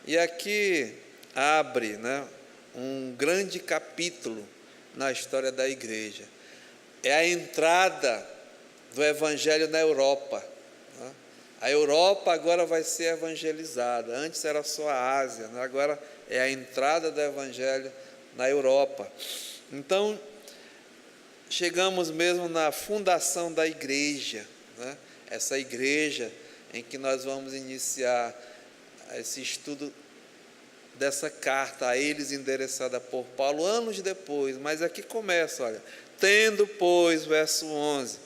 E aqui abre, né, um grande capítulo na história da igreja. É a entrada do Evangelho na Europa, né? A Europa agora vai ser evangelizada. Antes era só a Ásia, né? Agora é a entrada do Evangelho na Europa. Então, chegamos mesmo na fundação da igreja, né? Essa igreja em que nós vamos iniciar esse estudo dessa carta a eles endereçada por Paulo, anos depois, mas aqui começa, olha: tendo, pois, verso 11,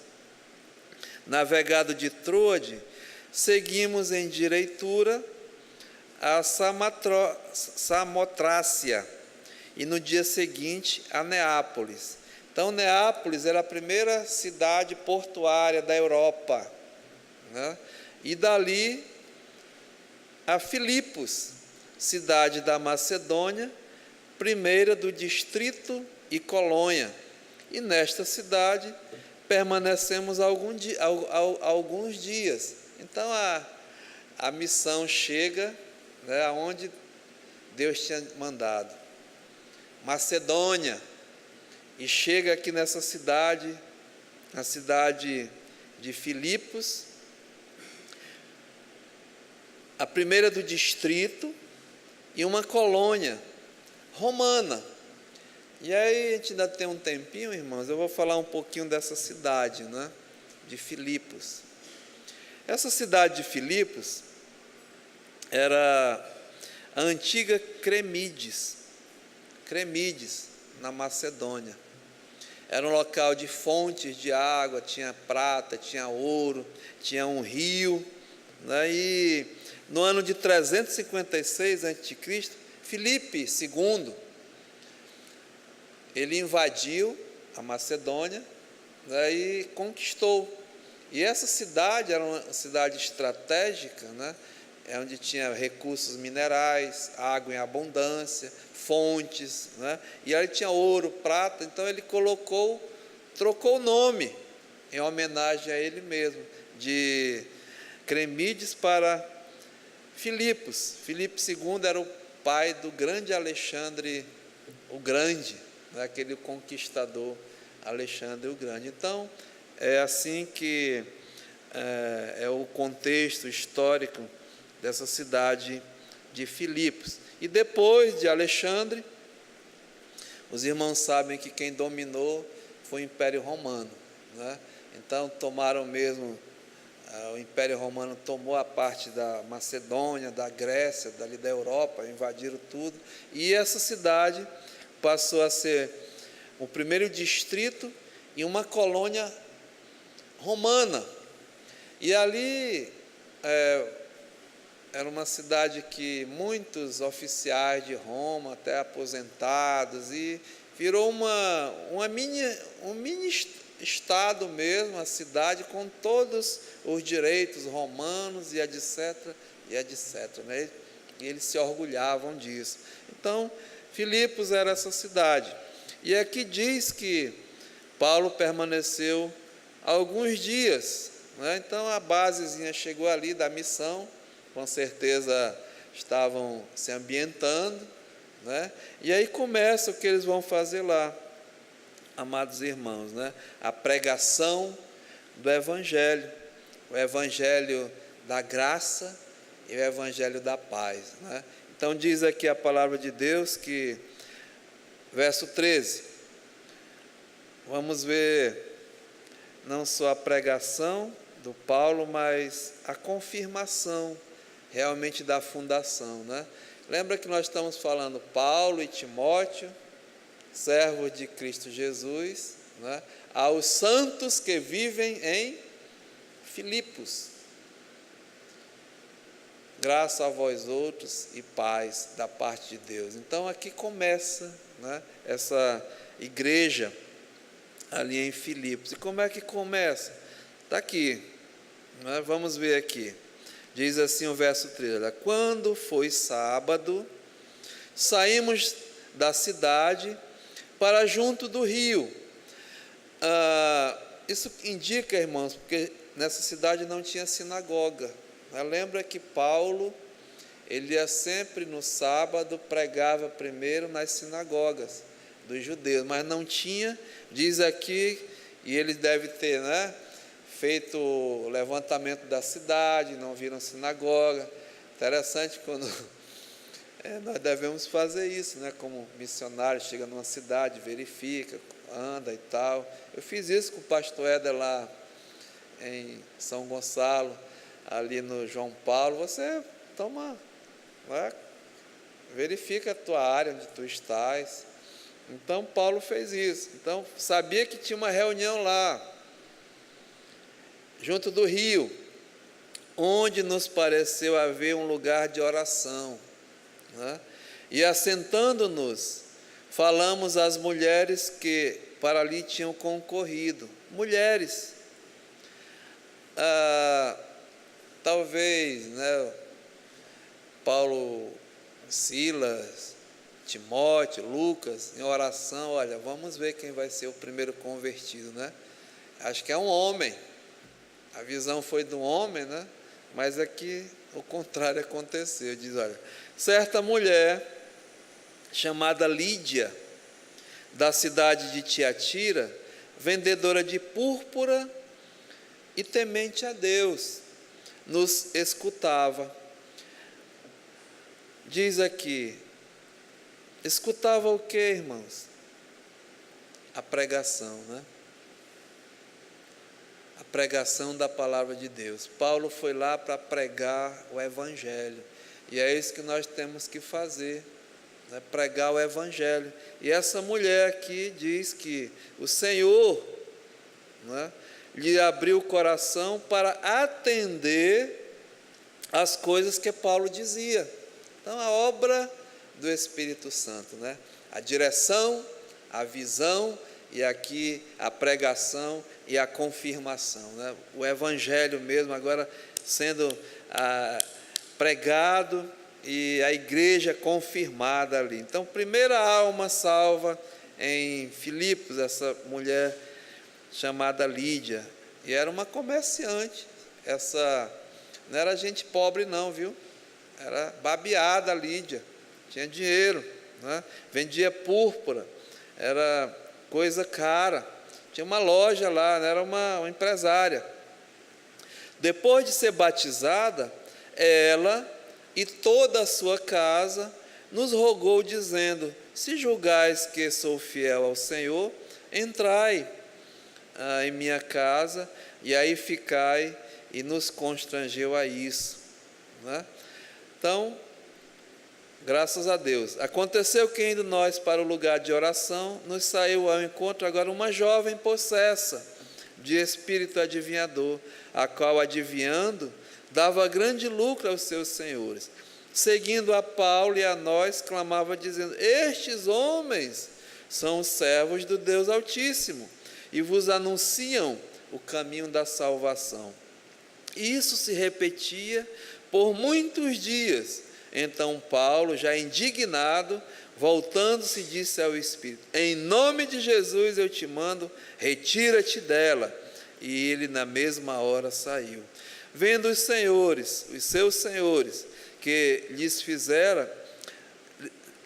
navegado de Troade, seguimos em direitura a Samotrácia, e no dia seguinte a Neápolis. Então, Neápolis era a primeira cidade portuária da Europa, né? E dali a Filipos, cidade da Macedônia, primeira do distrito e colônia. E nesta cidade permanecemos alguns dias. Então a missão chega, né, aonde Deus tinha mandado, Macedônia, e chega aqui nessa cidade, a cidade de Filipos, a primeira do distrito e uma colônia romana. E aí a gente ainda tem um tempinho, irmãos, eu vou falar um pouquinho dessa cidade, né, de Filipos. Essa cidade de Filipos era a antiga Cremídides, na Macedônia. Era um local de fontes de água, tinha prata, tinha ouro, tinha um rio, né? E no ano de 356 a.C., Filipe II, ele invadiu a Macedônia, né, e conquistou. E essa cidade era uma cidade estratégica, né, onde tinha recursos minerais, água em abundância, fontes, né, e aí tinha ouro, prata. Então ele trocou o nome em homenagem a ele mesmo, de Cremídides para Filipos. Filipe II era o pai do grande Alexandre o Grande, né, aquele conquistador Alexandre o Grande. Então, é assim que é o contexto histórico dessa cidade de Filipos. E depois de Alexandre, os irmãos sabem que quem dominou foi o Império Romano, né? Então tomaram mesmo O Império Romano tomou a parte da Macedônia, da Grécia, dali da Europa, invadiram tudo, e essa cidade passou a ser o primeiro distrito e uma colônia romana. E ali era uma cidade que muitos oficiais de Roma, até aposentados, e virou um mini estado mesmo, a cidade com todos os direitos romanos e etc, né? E eles se orgulhavam disso. Então, Filipos era essa cidade. E aqui diz que Paulo permaneceu alguns dias, né? Então a basezinha chegou ali da missão, com certeza estavam se ambientando, né? E aí começa o que eles vão fazer lá, amados irmãos, né? A pregação do Evangelho, o Evangelho da graça e o Evangelho da paz, né? Então diz aqui a palavra de Deus que, verso 13, vamos ver não só a pregação do Paulo, mas a confirmação realmente da fundação, né? Lembra que nós estamos falando Paulo e Timóteo, servos de Cristo Jesus, né? Aos santos que vivem em Filipos, graça a vós outros e paz da parte de Deus. Então aqui começa, né, essa igreja ali em Filipos. E como é que começa? Está aqui, né? Vamos ver aqui. Diz assim o verso 13: quando foi sábado, saímos da cidade para junto do rio. Isso indica, irmãos, porque nessa cidade não tinha sinagoga. Lembra que Paulo, ele ia sempre no sábado, pregava primeiro nas sinagogas dos judeus, mas não tinha, diz aqui, e ele deve ter, né, feito o levantamento da cidade, não viram sinagoga. Interessante quando nós devemos fazer isso, né, como missionário, chega numa cidade, verifica, anda e tal. Eu fiz isso com o pastor Éder lá em São Gonçalo, ali no João Paulo. Você toma, né, verifica a tua área onde tu estás. Então Paulo fez isso. Então sabia que tinha uma reunião lá, junto do rio, onde nos pareceu haver um lugar de oração, né? E assentando-nos, falamos às mulheres que para ali tinham concorrido. Mulheres, talvez, né, Paulo, Silas, Timóteo, Lucas, em oração, olha, vamos ver quem vai ser o primeiro convertido, né? Acho que é um homem. A visão foi do homem, né? Mas aqui o contrário aconteceu. Diz, olha, certa mulher chamada Lídia, da cidade de Tiatira, vendedora de púrpura e temente a Deus, nos escutava. Diz aqui, escutava o que, irmãos? A pregação, né? A pregação da palavra de Deus. Paulo foi lá para pregar o Evangelho, e é isso que nós temos que fazer, né? Pregar o Evangelho. E essa mulher aqui diz que o Senhor, né, lhe abriu o coração para atender as coisas que Paulo dizia. Então, a obra do Espírito Santo, né? A direção, a visão, e aqui a pregação e a confirmação, né? O Evangelho mesmo agora sendo pregado e a igreja confirmada ali. Então, primeira alma salva em Filipos, essa mulher chamada Lídia, e era uma comerciante. Essa não era gente pobre não, viu? Era babeada Lídia, tinha dinheiro, né? Vendia púrpura, era coisa cara, tinha uma loja lá, né? Era uma empresária. Depois de ser batizada, ela e toda a sua casa nos rogou, dizendo: se julgais que sou fiel ao Senhor, entrai em minha casa, e aí ficai e nos constrangeu a isso, né? Então, graças a Deus. Aconteceu que, indo nós para o lugar de oração, nos saiu ao encontro agora uma jovem possessa de espírito adivinhador, a qual, adivinhando, dava grande lucro aos seus senhores. Seguindo a Paulo e a nós, clamava dizendo: estes homens são os servos do Deus Altíssimo e vos anunciam o caminho da salvação. E isso se repetia por muitos dias. Então Paulo, já indignado, voltando-se, disse ao Espírito: em nome de Jesus eu te mando, retira-te dela. E ele na mesma hora saiu. Vendo os senhores, os seus senhores, que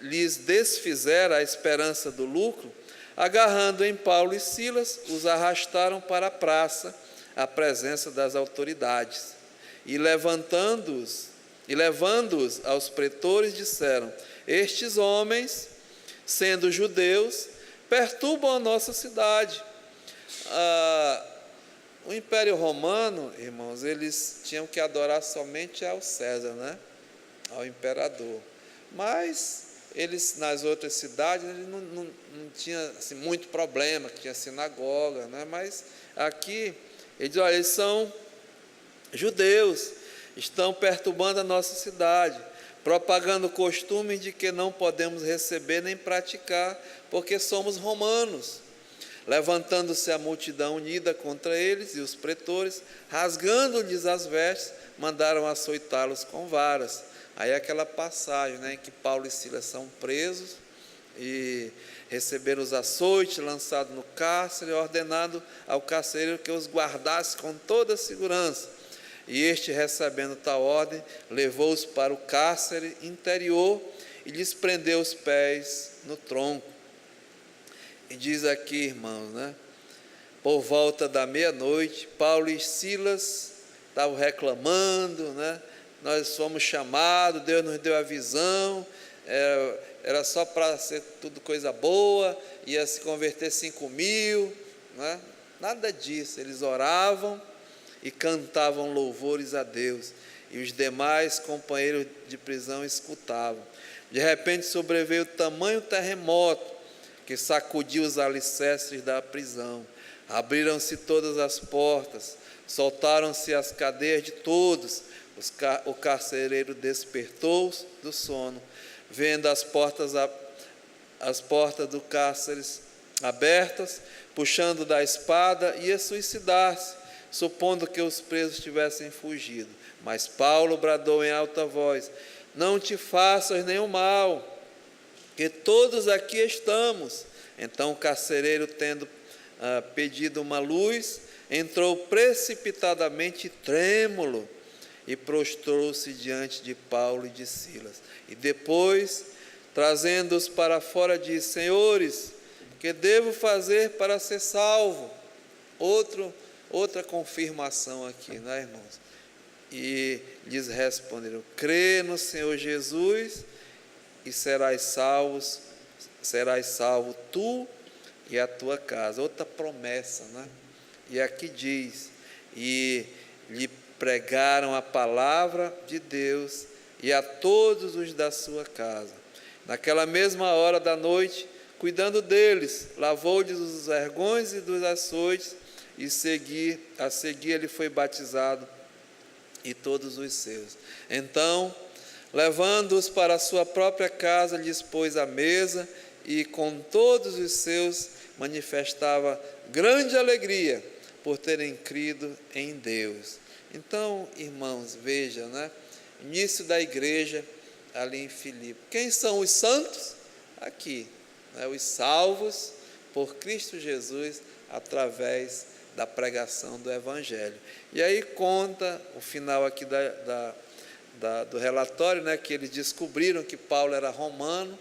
lhes desfizera a esperança do lucro, agarrando em Paulo e Silas, os arrastaram para a praça, à presença das autoridades. E levando-os aos pretores, disseram: estes homens, sendo judeus, perturbam a nossa cidade. O Império Romano, irmãos, eles tinham que adorar somente ao César, né? Ao imperador. Mas eles, nas outras cidades, eles não tinham assim, muito problema, tinha sinagoga, né? Mas aqui, eles são judeus, estão perturbando a nossa cidade, propagando costumes de que não podemos receber nem praticar, porque somos romanos. Levantando-se a multidão unida contra eles, e os pretores, rasgando-lhes as vestes, mandaram açoitá-los com varas. Aí é aquela passagem, né, em que Paulo e Silas são presos e receberam os açoites, lançados no cárcere, ordenado ao carcereiro que os guardasse com toda a segurança. E este, recebendo tal ordem, levou-os para o cárcere interior e lhes prendeu os pés no tronco. E diz aqui, irmãos, né? Por volta da meia-noite, Paulo e Silas estavam reclamando, né? Nós fomos chamados, Deus nos deu a visão, era só para ser tudo coisa boa, ia se converter 5.000, né? Nada disso. Eles oravam e cantavam louvores a Deus, e os demais companheiros de prisão escutavam. De repente sobreveio tamanho terremoto que sacudiu os alicerces da prisão. Abriram-se todas as portas, soltaram-se as cadeias de todos. O carcereiro despertou-se do sono, vendo as portas do cárcere abertas, puxando da espada, ia suicidar-se, supondo que os presos tivessem fugido. Mas Paulo bradou em alta voz: não te faças nenhum mal, que todos aqui estamos. Então o carcereiro, tendo pedido uma luz, entrou precipitadamente trêmulo e prostrou-se diante de Paulo e de Silas. E depois, trazendo-os para fora, disse: senhores, que devo fazer para ser salvo? Outra confirmação aqui, né, irmãos? E lhes responderam: crê no Senhor Jesus e serás salvo tu e a tua casa. Outra promessa, né? E aqui diz: e lhe pregaram a palavra de Deus e a todos os da sua casa. Naquela mesma hora da noite, cuidando deles, lavou-lhes os vergões e dos açoites, e a seguir ele foi batizado, e todos os seus. Então, levando-os para a sua própria casa, lhes pôs a mesa, e com todos os seus manifestava grande alegria por terem crido em Deus. Então, irmãos, vejam, né? Início da igreja ali em Filipe. Quem são os santos? Aqui, né? Os salvos por Cristo Jesus através da pregação do Evangelho. E aí conta o final aqui do relatório, né, que eles descobriram que Paulo era romano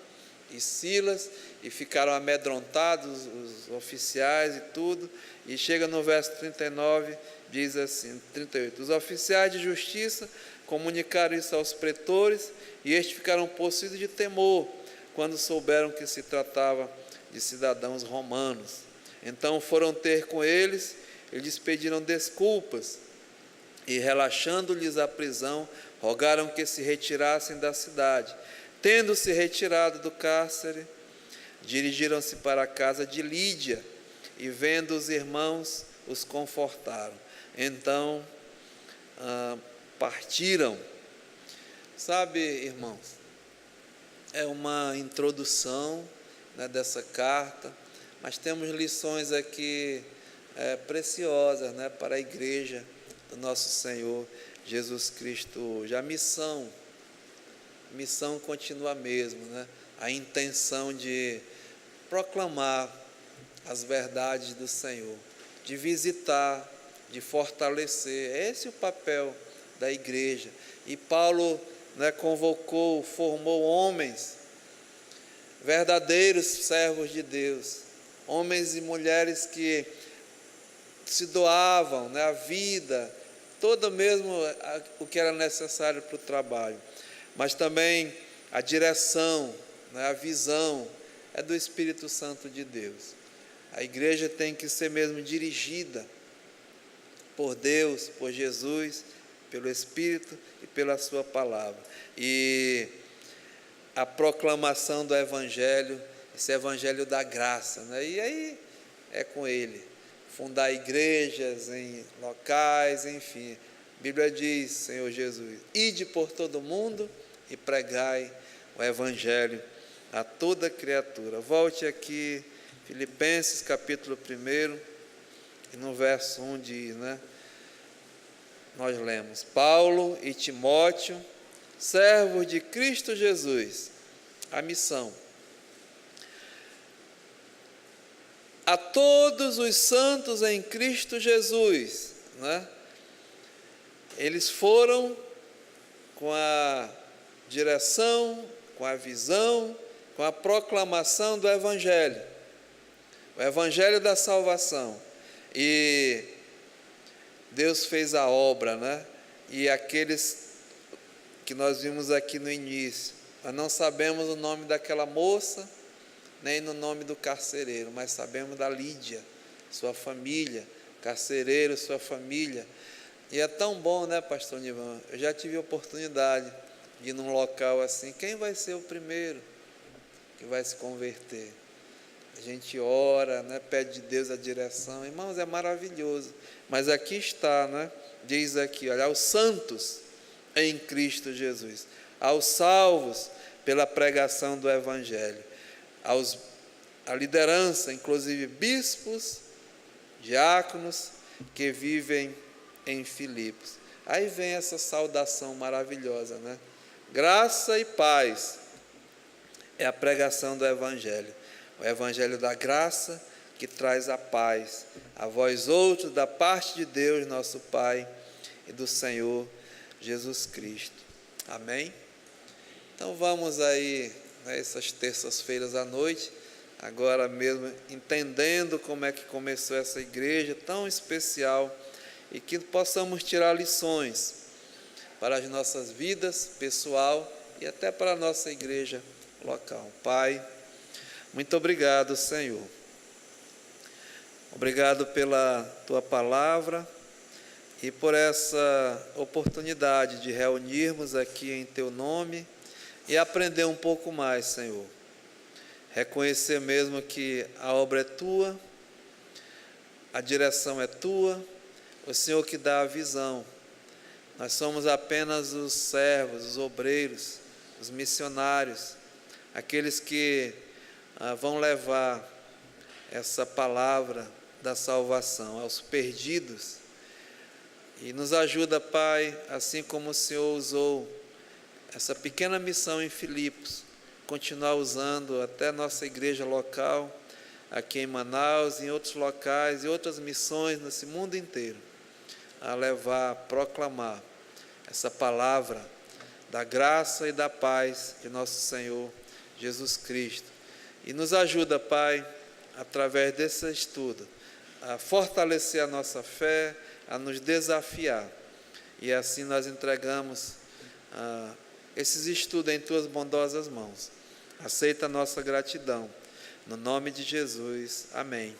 e Silas, e ficaram amedrontados os oficiais e tudo, e chega no verso 39, diz assim, 38, os oficiais de justiça comunicaram isso aos pretores, e estes ficaram possuídos de temor, quando souberam que se tratava de cidadãos romanos. Então foram ter com eles, eles pediram desculpas, e, relaxando-lhes a prisão, rogaram que se retirassem da cidade. Tendo-se retirado do cárcere, dirigiram-se para a casa de Lídia, e vendo os irmãos, os confortaram. Então, partiram. Sabe, irmãos, é uma introdução, né, dessa carta, mas temos lições aqui preciosas, né, para a igreja do nosso Senhor Jesus Cristo hoje. A missão continua a mesma, né? A intenção de proclamar as verdades do Senhor, de visitar, de fortalecer. Esse é o papel da igreja. E Paulo, né, convocou, formou homens, verdadeiros servos de Deus, homens e mulheres que se doavam, né, a vida, todo mesmo o que era necessário para o trabalho, mas também a direção, né, a visão é do Espírito Santo de Deus. A igreja tem que ser mesmo dirigida por Deus, por Jesus, pelo Espírito e pela sua palavra. E a proclamação do Evangelho, esse Evangelho da graça, né? E aí é com Ele, fundar igrejas em locais, enfim. A Bíblia diz, Senhor Jesus, ide por todo mundo e pregai o Evangelho a toda criatura. Volte aqui, Filipenses capítulo 1, e no verso 1 diz, né? Nós lemos: Paulo e Timóteo, servos de Cristo Jesus, a missão. A todos os santos em Cristo Jesus, né? Eles foram com a direção, com a visão, com a proclamação do Evangelho, o Evangelho da salvação. E Deus fez a obra, né? E aqueles que nós vimos aqui no início, nós não sabemos o nome daquela moça, nem no nome do carcereiro, mas sabemos da Lídia, sua família, carcereiro, sua família. E é tão bom, né, pastor Nivan? Eu já tive a oportunidade de ir num local assim. Quem vai ser o primeiro que vai se converter? A gente ora, né, pede de Deus a direção. Irmãos, é maravilhoso. Mas aqui está, né? Diz aqui, olha, aos santos em Cristo Jesus, aos salvos pela pregação do Evangelho, a liderança, inclusive bispos, diáconos, que vivem em Filipos. Aí vem essa saudação maravilhosa, né? Graça e paz é a pregação do Evangelho, o Evangelho da graça que traz a paz a vós outros, da parte de Deus, nosso Pai, e do Senhor Jesus Cristo. Amém? Então vamos aí, né, essas terças-feiras à noite, agora mesmo entendendo como é que começou essa igreja tão especial, e que possamos tirar lições para as nossas vidas pessoal e até para a nossa igreja local. Pai, muito obrigado, Senhor. Obrigado pela Tua palavra e por essa oportunidade de reunirmos aqui em Teu nome e aprender um pouco mais, Senhor. Reconhecer mesmo que a obra é Tua, a direção é Tua, o Senhor que dá a visão. Nós somos apenas os servos, os obreiros, os missionários, aqueles que vão levar essa palavra da salvação aos perdidos. E nos ajuda, Pai, assim como o Senhor usou essa pequena missão em Filipos, continuar usando até nossa igreja local, aqui em Manaus, em outros locais e outras missões nesse mundo inteiro, a levar, a proclamar essa palavra da graça e da paz de nosso Senhor Jesus Cristo. E nos ajuda, Pai, através desse estudo, a fortalecer a nossa fé, a nos desafiar. E assim nós entregamos esses estudos em Tuas bondosas mãos. Aceita a nossa gratidão. No nome de Jesus. Amém.